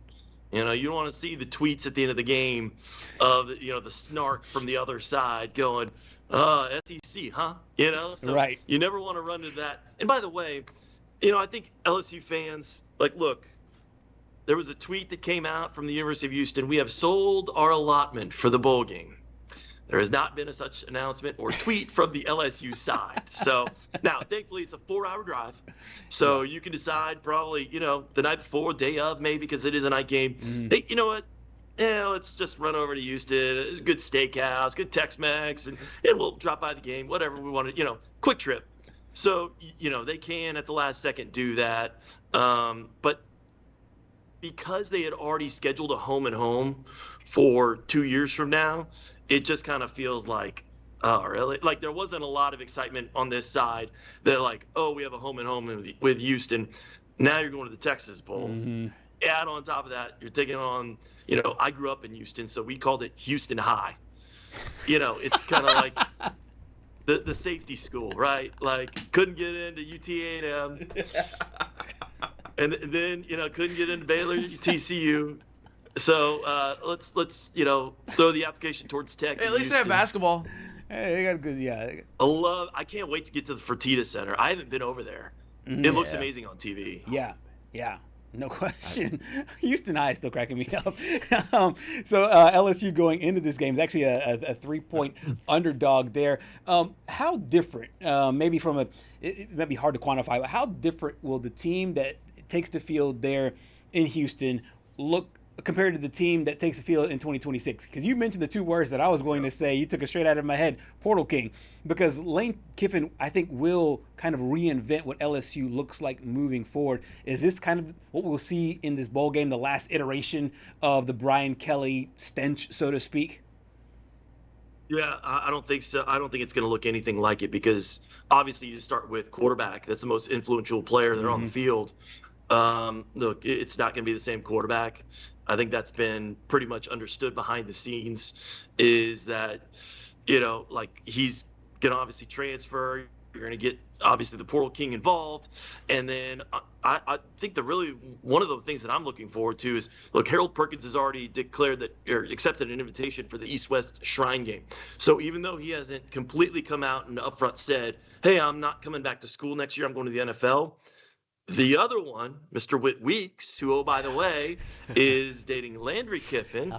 You don't want to see the tweets at the end of the game of, the snark from the other side going, SEC, huh? So right. You never want to run into that. And by the way, I think LSU fans, look, there was a tweet that came out from the University of Houston. We have sold our allotment for the bowl game. There has not been a such announcement or tweet from the LSU side. So now, thankfully, it's a 4-hour drive. So you can decide probably, the night before, day of, maybe, because it is a night game. Hey, you know what? Let's just run over to Houston. It's a good steakhouse, good Tex-Mex, and we'll drop by the game, whatever we want to, quick trip. So, they can at the last second do that. But because they had already scheduled a home and home for 2 years from now, it just kind of feels like, oh, really? Like there wasn't a lot of excitement on this side. They're like, oh, we have a home and home with Houston. Now you're going to the Texas Bowl. Add on top of that, you're taking on, I grew up in Houston, so we called it Houston High. It's kind of like the safety school, right? Like couldn't get into UT&M. And then, couldn't get into Baylor, TCU. So let's throw the application towards Tech. Hey, at least they have basketball. Hey, they got a good, I can't wait to get to the Fertitta Center. I haven't been over there. It looks amazing on TV. Yeah. No question. Houston High is still cracking me up. So LSU going into this game is actually a 3-point underdog there. How different, maybe it might be hard to quantify, but how different will the team that takes the field there in Houston look compared to the team that takes the field in 2026? Because you mentioned the two words that I was going to say. You took it straight out of my head, Portal King. Because Lane Kiffin, I think, will kind of reinvent what LSU looks like moving forward. Is this kind of what we'll see in this bowl game, the last iteration of the Brian Kelly stench, so to speak? Yeah, I don't think so. I don't think it's going to look anything like it, because obviously you start with quarterback. That's the most influential player there on the field. Look, it's not going to be the same quarterback. I think that's been pretty much understood behind the scenes, is that, like, he's going to obviously transfer. You're going to get, obviously, the Portal King involved. And then I think one of the things that I'm looking forward to is, look, Harold Perkins has already declared that, or accepted an invitation for the East-West Shrine game. So even though he hasn't completely come out and upfront said, hey, I'm not coming back to school next year, I'm going to the NFL, the other one, Mr. Whit Weeks, who, oh, by the way, is dating Landry Kiffin,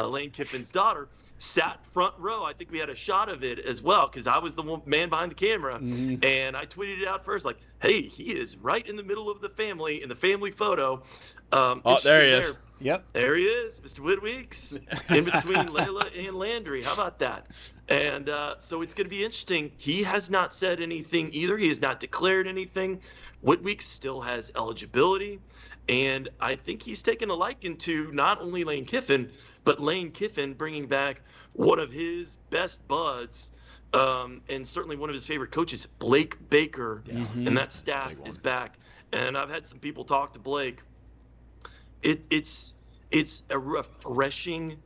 Lane Kiffin's daughter, sat front row. I think we had a shot of it as well, because I was the man behind the camera. And I tweeted it out first, like, hey, he is right in the middle of the family in the family photo. There he is. Yep. There he is, Mr. Whit Weeks, in between Layla and Landry. How about that? And so it's going to be interesting. He has not said anything either. He has not declared anything. Whit Weeks still has eligibility. And I think he's taken a liking to not only Lane Kiffin, but Lane Kiffin bringing back one of his best buds, and certainly one of his favorite coaches, Blake Baker. And that staff is back. And I've had some people talk to Blake. It's a refreshing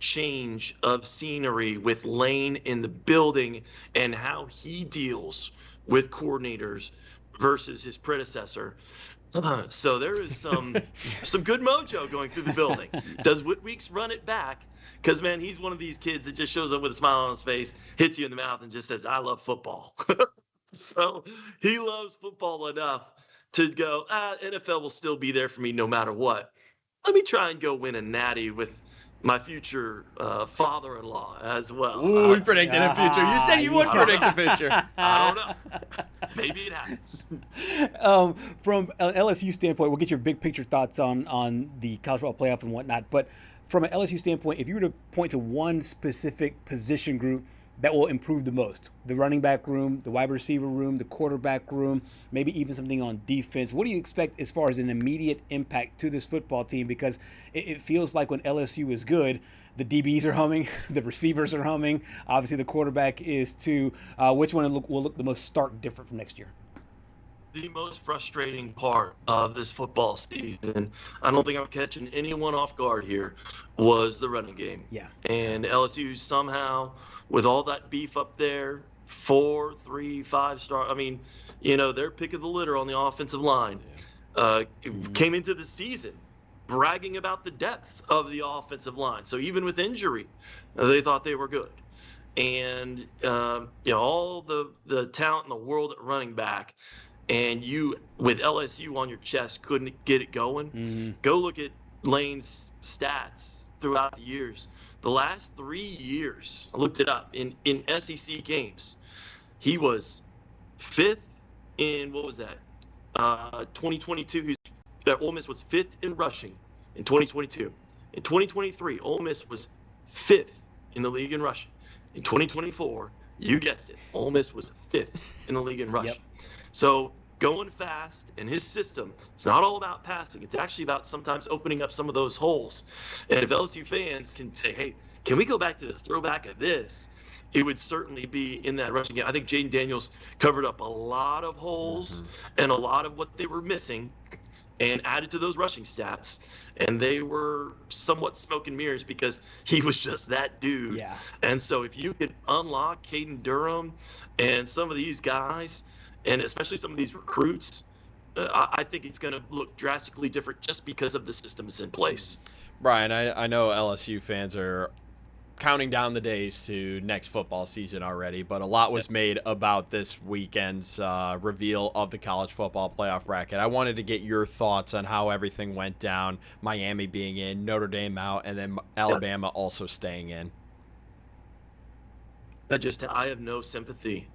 change of scenery with Lane in the building and how he deals with coordinators versus his predecessor. So there is some good mojo going through the building. Does Whit Weeks run it back? Because, man, he's one of these kids that just shows up with a smile on his face, hits you in the mouth, and just says, I love football. So he loves football enough to go, NFL will still be there for me no matter what. Let me try and go win a natty with my future father-in-law as well. Ooh, we predicted a future. You said you would predict the future. I don't know. Maybe it happens. From an LSU standpoint, we'll get your big picture thoughts on the college football playoff and whatnot. But from an LSU standpoint, if you were to point to one specific position group that will improve the most, the running back room, the wide receiver room, the quarterback room, maybe even something on defense, what do you expect as far as an immediate impact to this football team? Because it feels like when LSU is good, the DBs are humming, the receivers are humming, obviously the quarterback is too. Which one will look the most stark different from next year? The most frustrating part of this football season, I don't think I'm catching anyone off guard here, was the running game. Yeah. And LSU somehow, with all that beef up there, 4, 3, 5-star, I mean, their pick of the litter on the offensive line, came into the season bragging about the depth of the offensive line. So even with injury, they thought they were good. And, all the talent in the world at running back, and you, with LSU on your chest, couldn't get it going. Go look at Lane's stats throughout the years. The last 3 years, I looked it up, in SEC games, he was 5th in, 2022. Ole Miss was 5th in rushing in 2022. In 2023, Ole Miss was 5th in the league in rushing. In 2024, you guessed it, Ole Miss was 5th in the league in rushing. Yep. So going fast in his system, it's not all about passing. It's actually about sometimes opening up some of those holes. And if LSU fans can say, hey, can we go back to the throwback of this? It would certainly be in that rushing game. I think Jaden Daniels covered up a lot of holes and a lot of what they were missing and added to those rushing stats. And they were somewhat smoke and mirrors because he was just that dude. Yeah. And so if you could unlock Caden Durham and some of these guys, and especially some of these recruits, I think it's going to look drastically different just because of the systems in place. Brian, I know LSU fans are counting down the days to next football season already, but a lot was made about this weekend's reveal of the college football playoff bracket. I wanted to get your thoughts on how everything went down, Miami being in, Notre Dame out, and then Alabama also staying in. I have no sympathy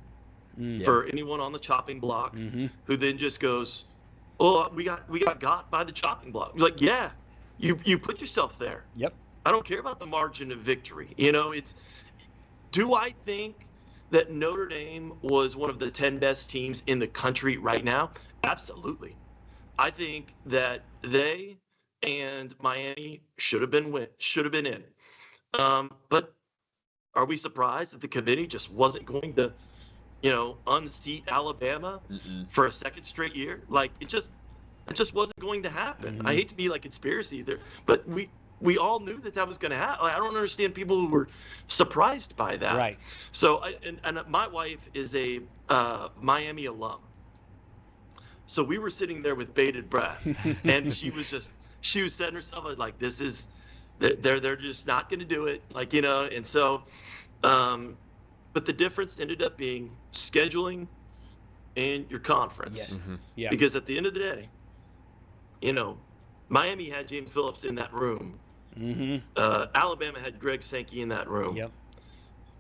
for anyone on the chopping block who then just goes, "Oh, we got by the chopping block." You're like, yeah, you put yourself there. Yep. I don't care about the margin of victory. Do I think that Notre Dame was one of the 10 best teams in the country right now? Absolutely. I think that they and Miami should have been in. But are we surprised that the committee just wasn't going to, unseat Alabama for a second straight year? Like it just wasn't going to happen. I hate to be like conspiracy there, but we all knew that was going to happen. I don't understand people who were surprised by that. Right. So, and my wife is a Miami alum. So we were sitting there with bated breath, and she was setting herself like, they're just not going to do it. And so, but the difference ended up being scheduling and your conference. Yes. Yeah. Because at the end of the day, Miami had James Phillips in that room. Alabama had Greg Sankey in that room. Yep.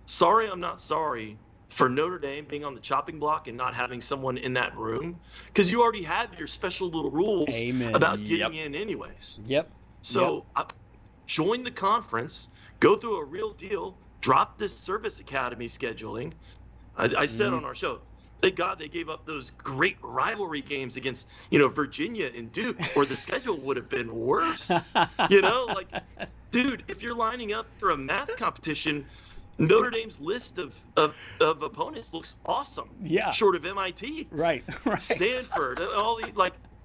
Sorry, I'm not sorry for Notre Dame being on the chopping block and not having someone in that room, because you already have your special little rules about getting in anyways. Yep. So join the conference, go through a real deal, drop this service academy scheduling. I said on our show, thank God they gave up those great rivalry games against, Virginia and Duke, or the schedule would have been worse. Dude, if you're lining up for a math competition, Notre Dame's list of opponents looks awesome. Yeah. Short of MIT. Right. Stanford, all these,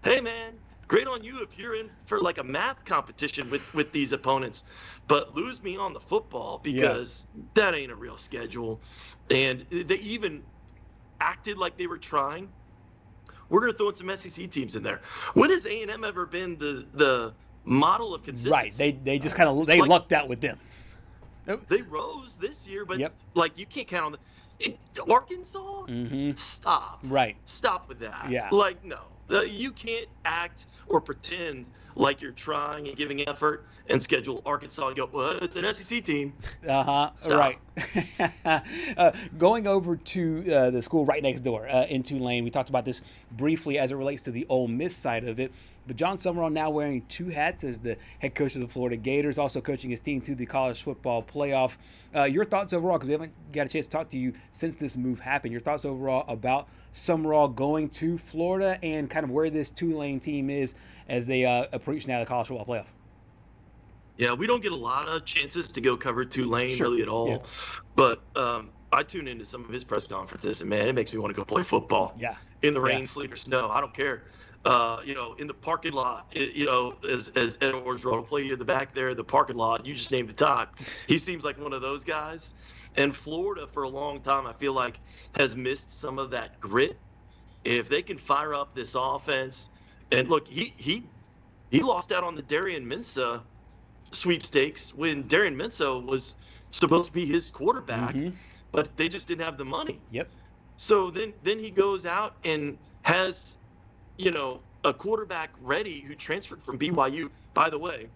hey man, great on you if you're in for a math competition with these opponents, but lose me on the football, because that ain't a real schedule. And they even acted like they were trying. We're going to throw in some SEC teams in there. When has A&M ever been the model of consistency? Right. They just kind of lucked out with them. They rose this year, but you can't count on Arkansas. Stop. Right. Stop with that. Yeah. No, you can't act or pretend like you're trying and giving effort and schedule Arkansas and go, well, it's an SEC team. Right. Going over to the school right next door in Tulane, we talked about this briefly as it relates to the Ole Miss side of it. But John Summerall now wearing two hats as the head coach of the Florida Gators, also coaching his team to the college football playoff. Your thoughts overall, because we haven't got a chance to talk to you since this move happened. Your thoughts overall about Summerall going to Florida and kind of where this Tulane team is as they approach now the college football playoff. Yeah, we don't get a lot of chances to go cover Tulane really at all. Yeah. But I tune into some of his press conferences, and man, it makes me want to go play football. Yeah. In the rain, sleet, or snow. I don't care. In the parking lot, as Ed Orgeron will play you in the back there, the parking lot, you just name the time. He seems like one of those guys. And Florida, for a long time, I feel like has missed some of that grit. If they can fire up this offense, and look, he lost out on the Darian Mensah sweepstakes when Darian Mensah was supposed to be his quarterback, but they just didn't have the money. Yep. So then he goes out and has a quarterback ready who transferred from BYU. By the way,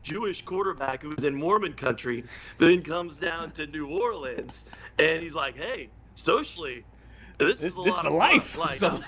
Jewish quarterback who was in Mormon country, then comes down to New Orleans, and he's like, hey, socially, this is a lot of life. Fun.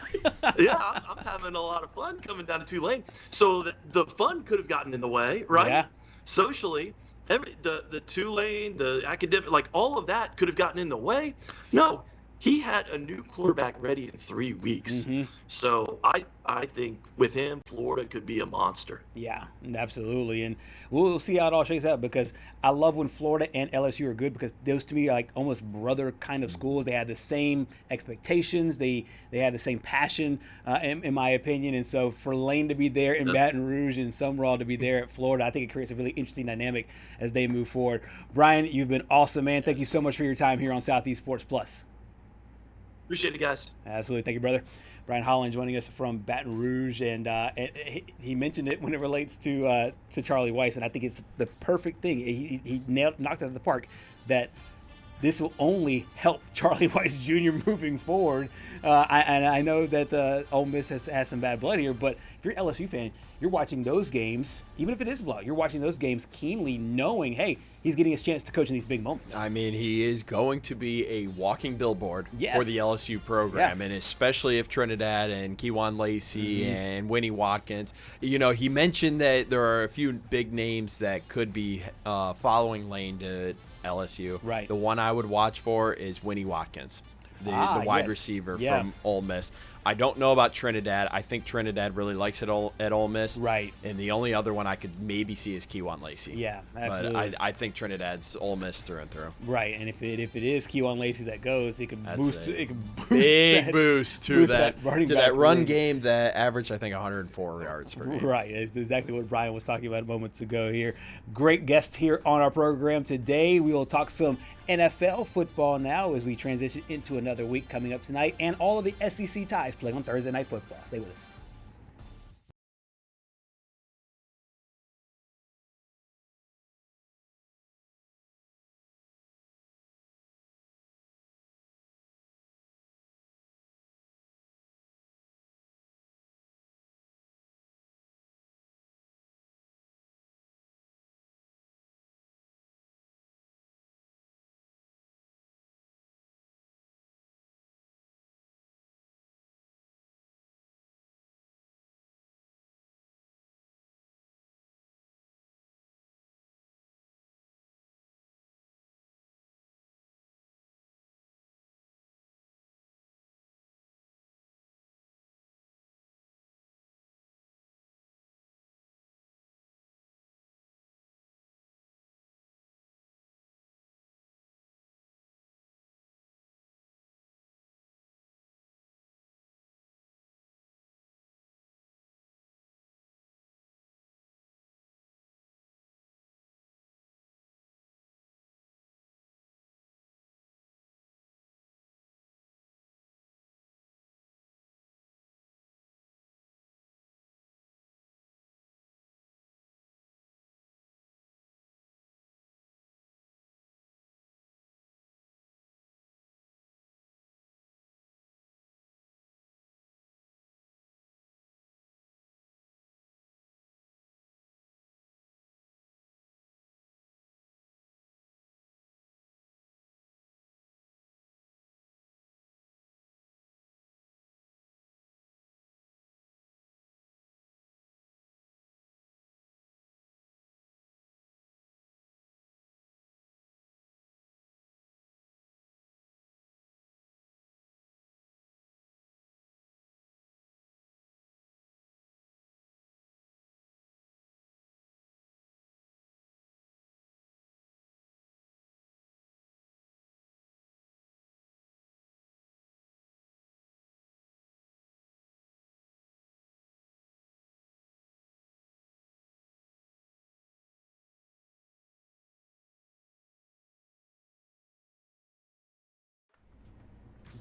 Yeah, I'm having a lot of fun coming down to Tulane. So the fun could have gotten in the way, right? Yeah. Socially, the Tulane, the academic, all of that could have gotten in the way. No. He had a new quarterback ready in 3 weeks. So I think with him, Florida could be a monster. Yeah, absolutely. And we'll see how it all shakes out, because I love when Florida and LSU are good, because those to me are like almost brother kind of schools. They had the same expectations. They had the same passion, in my opinion. And so for Lane to be there in Baton Rouge and Summerall to be there at Florida, I think it creates a really interesting dynamic as they move forward. Brian, you've been awesome, man. Thank you so much for your time here on Southeast Sports Plus. Appreciate it, guys. Absolutely. Thank you, brother. Brian Holland joining us from Baton Rouge, and he mentioned it when it relates to Charlie Weis, and I think it's the perfect thing. He knocked it out of the park, that this will only help Charlie Weis Jr. moving forward. I know that Ole Miss has some bad blood here, but if you're an LSU fan, you're watching those games, even if it is blowout, you're watching those games keenly knowing, hey, he's getting his chance to coach in these big moments. I mean, he is going to be a walking billboard for the LSU program, and especially if Trinidad and Kejuan Lacey and Winnie Watkins. You know, he mentioned that there are a few big names that could be following Lane to LSU. Right. The one I would watch for is Winnie Watkins, the wide receiver from Ole Miss. I don't know about Trinidad. I think Trinidad really likes it at Ole Miss. Right. And the only other one I could maybe see is Kejuan Lacey. Yeah, absolutely. But I think Trinidad's Ole Miss through and through. Right, and if it is Kejuan Lacey that goes, it could boost. It could boost big boost to that run room. game that averaged, I think, 104 yards per game. Right, it's exactly what Brian was talking about moments ago here. Great guest here on our program today. We will talk some NFL football now as we transition into another week coming up tonight, and all of the SEC ties playing on Thursday Night Football. Stay with us.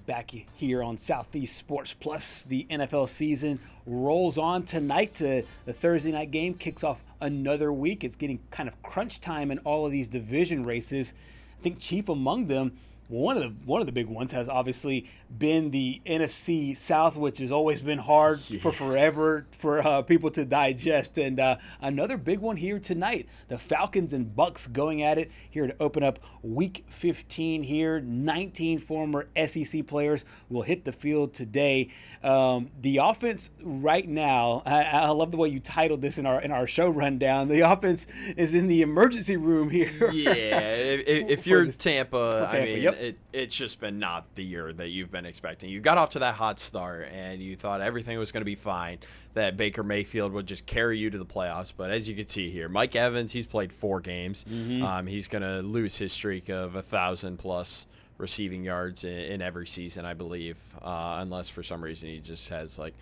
Back here on Southeast Sports Plus. The NFL season rolls on tonight. The Thursday night game kicks off another week. It's getting kind of crunch time in all of these division races. I think chief among them, one of the big ones has obviously been the NFC South, which has always been hard for forever for people to digest. And another big one here tonight, the Falcons and Bucks going at it here to open up Week 15 here. 19 former SEC players will hit the field today. The offense right now, I love the way you titled this in our show rundown. The offense is in the emergency room here. Yeah, if you're Tampa, I mean, it's just been not the year that you've been expecting. You got off to that hot start, and you thought everything was going to be fine, that Baker Mayfield would just carry you to the playoffs. But as you can see here, Mike Evans, he's played 4 games. He's going to lose his streak of 1,000-plus receiving yards in every season, I believe, unless for some reason he just has, like,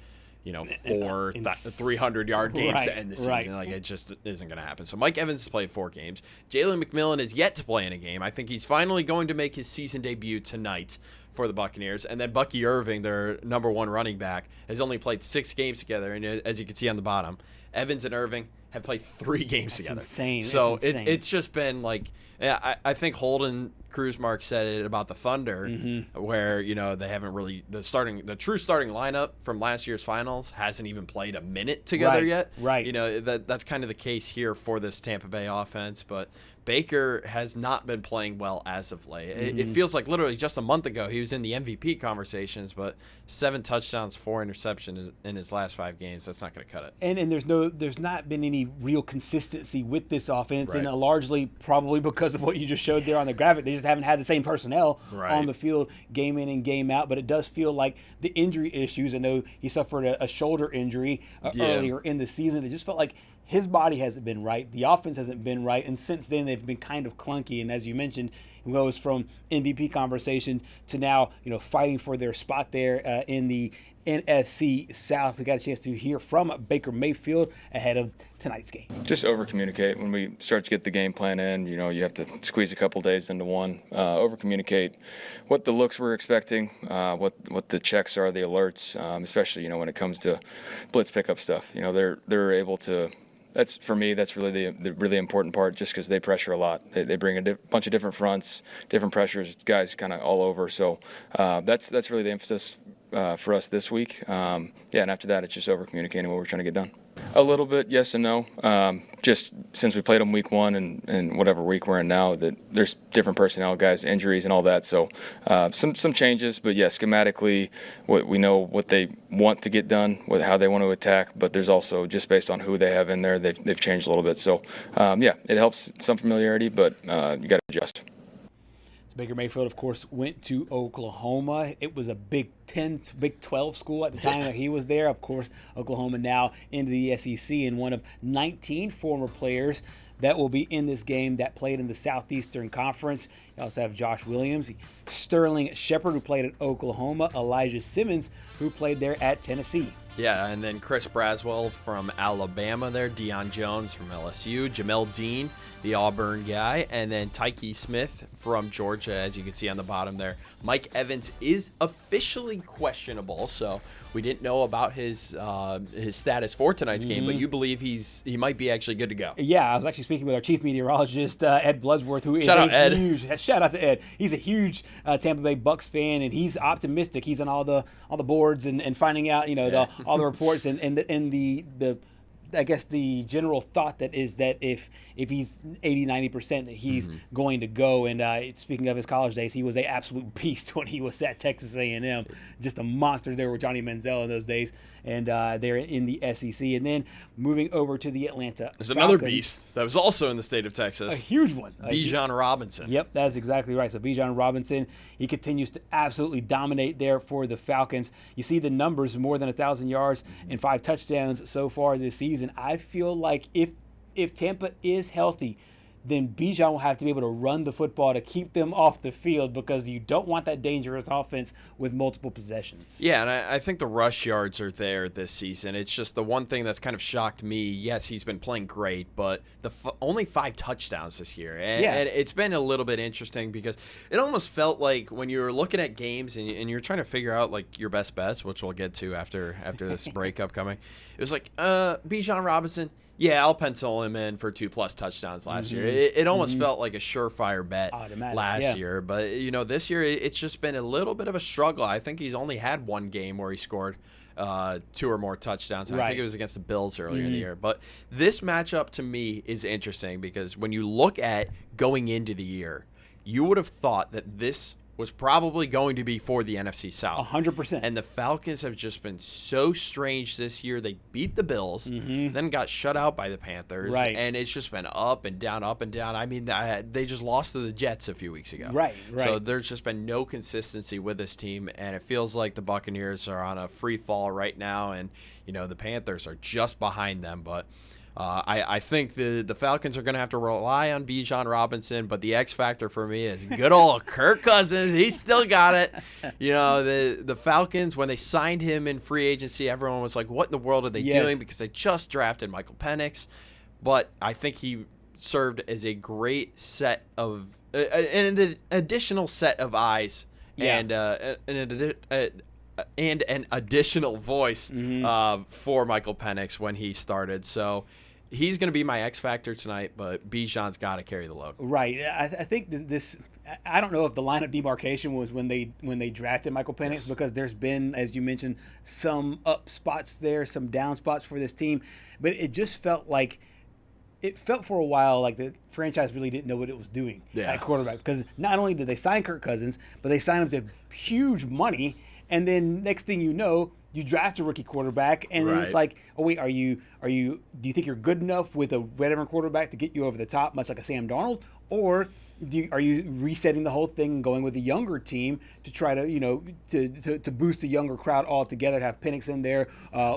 300-yard games to end the season. Like, it just isn't going to happen. So Mike Evans has played 4 games. Jalen McMillan is yet to play in a game. I think he's finally going to make his season debut tonight for the Buccaneers. And then Bucky Irving, their number 1 running back, has only played 6 games together. And as you can see on the bottom, Evans and Irving have played 3 games together. Insane. So it's just been like, I think Holden Kruzmark said it about the Thunder, where they haven't really the true starting lineup from last year's finals hasn't even played a minute together yet. Right. That's kind of the case here for this Tampa Bay offense, but Baker has not been playing well as of late. It feels like literally just a month ago he was in the MVP conversations, but 7 touchdowns, 4 interceptions in his last 5 games. That's not going to cut it. And there's not been any real consistency with this offense, Right. and largely probably because of what you just showed there on the graphic. They just haven't had the same personnel on the field game in and game out. But it does feel like the injury issues. I know he suffered a shoulder injury earlier in the season. It just felt like his body hasn't been right. The offense hasn't been right. And since then, they've been kind of clunky. And as you mentioned, it goes from MVP conversation to now, fighting for their spot there in the NFC South. We got a chance to hear from Baker Mayfield ahead of tonight's game. Just over-communicate. When we start to get the game plan in, you have to squeeze a couple days into one. Over-communicate what the looks we're expecting, what the checks are, the alerts, especially, when it comes to blitz pickup stuff. They're able to. That's for me. That's really the really important part, just because they pressure a lot. They bring a bunch of different fronts, different pressures, guys kind of all over. So that's really the emphasis for us this week. And after that, it's just over communicating what we're trying to get done. A little bit, yes and no. Just since we played them week 1 and whatever week we're in now, that there's different personnel, guys, injuries and all that. So some changes, but yeah, schematically, we know what they want to get done, how they want to attack. But there's also just based on who they have in there, they've changed a little bit. So it helps some familiarity, but you got to adjust. Baker Mayfield, of course, went to Oklahoma. It was a Big 12 school at the time that he was there. Of course, Oklahoma now into the SEC, and one of 19 former players that will be in this game that played in the Southeastern Conference. You also have Josh Williams, Sterling Shepard, who played at Oklahoma, Elijah Simmons, who played there at Tennessee. Yeah, and then Chris Braswell from Alabama there, Deion Jones from LSU, Jamel Dean, the Auburn guy, and then Tyke Smith from Georgia, as you can see on the bottom there. Mike Evans is officially questionable, so we didn't know about his status for tonight's game, but you believe he might be actually good to go. Yeah, I was actually speaking with our chief meteorologist, Ed Bloodsworth, who is shout out to Ed. He's a huge Tampa Bay Bucks fan, and he's optimistic. He's on all the boards and finding out, all the reports and the I guess the general thought that is that if he's 80-90%, that he's going to go. And speaking of his college days, he was an absolute beast when he was at Texas A&M. Just a monster there with Johnny Manziel in those days. And they're in the SEC. And then moving over to the Atlanta There's Falcons. another beast that was also in the state of Texas. A huge one. Bijan Robinson. Yep, that's exactly right. So Bijan Robinson, he continues to absolutely dominate there for the Falcons. You see the numbers, more than 1,000 yards and 5 touchdowns so far this season. I feel like if Tampa is healthy, then Bijan will have to be able to run the football to keep them off the field, because you don't want that dangerous offense with multiple possessions. Yeah, and I think the rush yards are there this season. It's just the one thing that's kind of shocked me. Yes, he's been playing great, but only 5 touchdowns this year. And it's been a little bit interesting, because it almost felt like when you were looking at games and you're trying to figure out like your best bets, which we'll get to after this breakup coming, it was like, Bijan Robinson, yeah, I'll pencil him in for 2+ touchdowns last year. It almost felt like a surefire bet last year. But, this year it's just been a little bit of a struggle. I think he's only had one game where he scored 2 or more touchdowns. And I think it was against the Bills earlier in the year. But this matchup to me is interesting, because when you look at going into the year, you would have thought that this was probably going to be for the NFC South. 100%. And the Falcons have just been so strange this year. They beat the Bills, then got shut out by the Panthers. Right. And it's just been up and down, up and down. I mean, they just lost to the Jets a few weeks ago. Right. So there's just been no consistency with this team, and it feels like the Buccaneers are on a free fall right now, and, the Panthers are just behind them. But I think the Falcons are going to have to rely on Bijan Robinson, but the X factor for me is good old Kirk Cousins. He's still got it. The Falcons, when they signed him in free agency, everyone was like, what in the world are they doing? Because they just drafted Michael Penix. But I think he served as a great set of an additional set of eyes and an additional voice for Michael Penix when he started. So he's going to be my X factor tonight, but Bijan's got to carry the load. Right. I think this. I don't know if the line of demarcation was when they drafted Michael Penix, because there's been, as you mentioned, some up spots there, some down spots for this team, but it just felt like. It felt for a while like the franchise really didn't know what it was doing at quarterback, because not only did they sign Kirk Cousins, but they signed him to huge money, and then next thing you know, you draft a rookie quarterback, and then it's like, oh wait, do you think you're good enough with a veteran quarterback to get you over the top, much like a Sam Darnold, or are you resetting the whole thing and going with a younger team to try to to boost a younger crowd altogether, to have Penix in there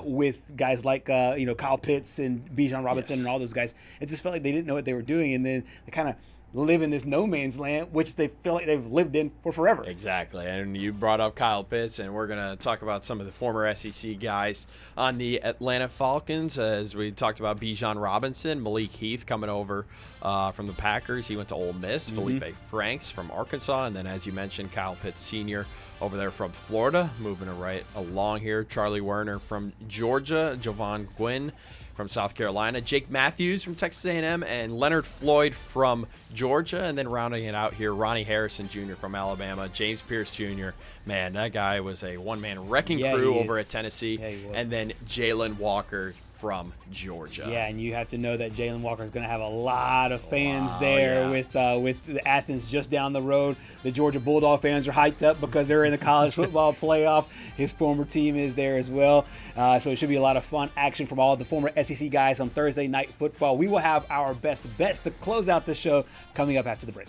with guys like Kyle Pitts and Bijan Robinson and all those guys? It just felt like they didn't know what they were doing, and then they kind of live in this no man's land, which they feel like they've lived in for forever. Exactly. And you brought up Kyle Pitts, and we're going to talk about some of the former SEC guys on the Atlanta Falcons, as we talked about Bijan Robinson, Malik Heath coming over from the Packers. He went to Ole Miss. Felipe Franks from Arkansas, and then, as you mentioned, Kyle Pitts Sr. over there from Florida. Moving right along here, Charlie Werner from Georgia, Jovan Gwynn from South Carolina, Jake Matthews from Texas A&M, and Leonard Floyd from Georgia. And then rounding it out here, Ronnie Harrison Jr. from Alabama, James Pierce Jr. Man, that guy was a one-man wrecking crew over at Tennessee. And then Jalen Walker from Georgia. Yeah, and you have to know that Jalen Walker is going to have a lot of fans there with the Athens just down the road. The Georgia Bulldog fans are hyped up because they're in the college football playoff. His former team is there as well. So it should be a lot of fun action from all of the former SEC guys on Thursday Night Football. We will have our best bets to close out the show coming up after the break.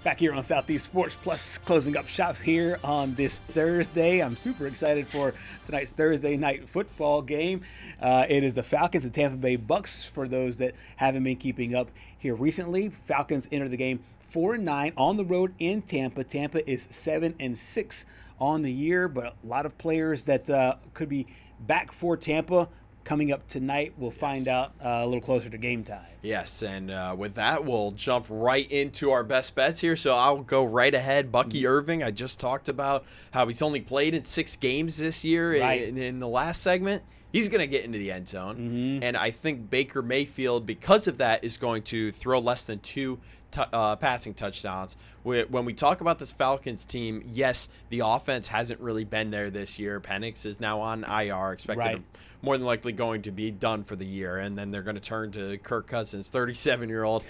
Back here on Southeast Sports Plus, closing up shop here on this Thursday. I'm super excited for tonight's Thursday night football game. It is the Falcons and Tampa Bay Bucks. For those that haven't been keeping up here recently, Falcons enter the game 4-9 on the road in Tampa. Tampa is 7-6 on the year, but a lot of players that could be back for Tampa coming up tonight. We'll find out a little closer to game time. Yes, and with that, we'll jump right into our best bets here. So I'll go right ahead. Bucky Irving, I just talked about how he's only played in 6 games this year in the last segment. He's going to get into the end zone. And I think Baker Mayfield, because of that, is going to throw less than 2 passing touchdowns. When we talk about this Falcons team, yes, the offense hasn't really been there this year. Penix is now on IR, expected more than likely going to be done for the year, and then they're going to turn to Kirk Cousins, 37-year-old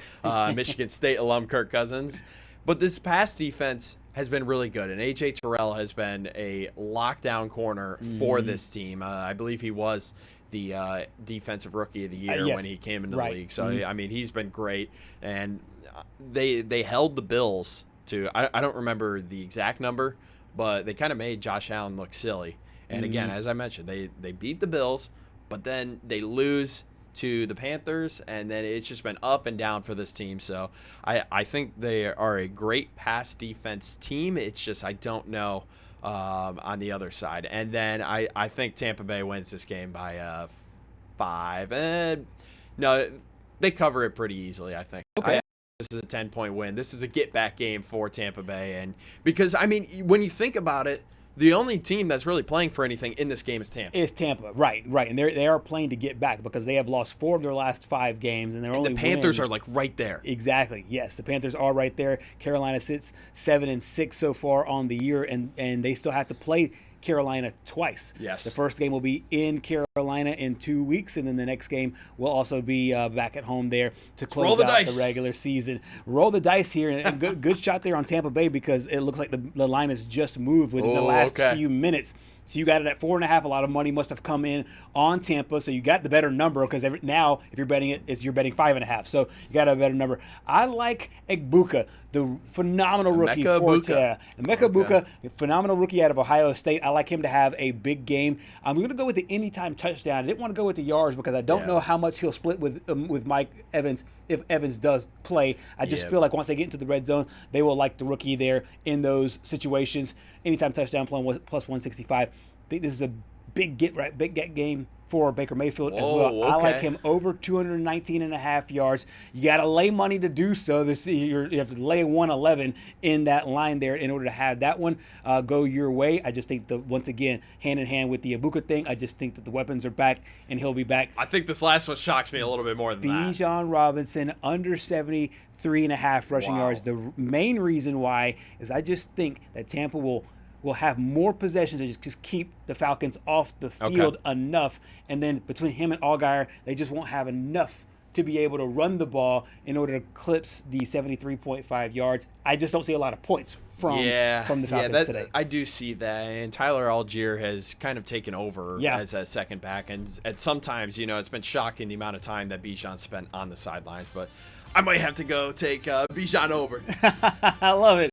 Michigan State alum Kirk Cousins. But this pass defense has been really good, and A.J. Terrell has been a lockdown corner for this team. I believe he was the defensive rookie of the year Yes. when he came into Right. the league. So I mean, he's been great, and they held the Bills to I don't remember the exact number, but they kind of made Josh Allen look silly. And again, as I mentioned, they beat the Bills, but then they lose to the Panthers, and then it's just been up and down for this team. So I think they are a great pass defense team. It's just I don't know on the other side. And then I think Tampa Bay wins this game by 5. And no, they cover it pretty easily, I think. Okay. This is a 10-point win. This is a get-back game for Tampa Bay. And because, I mean, when you think about it, the only team that's really playing for anything in this game is Tampa. Is Tampa, right. And they are playing to get back because they have lost 4 of their last 5 games. And they're only the Panthers win. are like right there. Exactly. Yes, the Panthers are right there. Carolina sits 7-6 so far on the year, and they still have to play Carolina twice. Yes. The first game will be in Carolina in 2 weeks, and then the next game will also be back at home there to close out the regular season. Roll the dice here, and good shot there on Tampa Bay because it looks like the line has just moved within the last few minutes. So you got it at 4.5. A lot of money must have come in on Tampa. So you got the better number because now if you're betting it, you're betting 5.5. So you got a better number. I like Egbuka, the phenomenal rookie for Emeka Egbuka, phenomenal rookie out of Ohio State. I like him to have a big game. I'm going to go with the anytime touchdown. I didn't want to go with the yards because I don't know how much he'll split with Mike Evans if Evans does play. I just feel like once they get into the red zone, they will like the rookie there in those situations. Anytime touchdown plus 165. I think this is a big get game for Baker Mayfield as well. I like him over 219.5 yards. You got to lay money to do so. You have to lay 111 in that line there in order to have that one go your way. I just think once again, hand in hand with the Egbuka thing, I just think that the weapons are back and he'll be back. I think this last one shocks me a little bit more than that. Bijan Robinson under 73.5 rushing yards. The main reason why is I just think that Tampa will have more possessions to just keep the Falcons off the field enough. And then between him and Allgeier, they just won't have enough to be able to run the ball in order to eclipse the 73.5 yards. I just don't see a lot of points from the Falcons today. I do see that. And Tyler Algier has kind of taken over as a second back. And sometimes, it's been shocking the amount of time that Bijan spent on the sidelines. But I might have to go take Bijan over. I love it.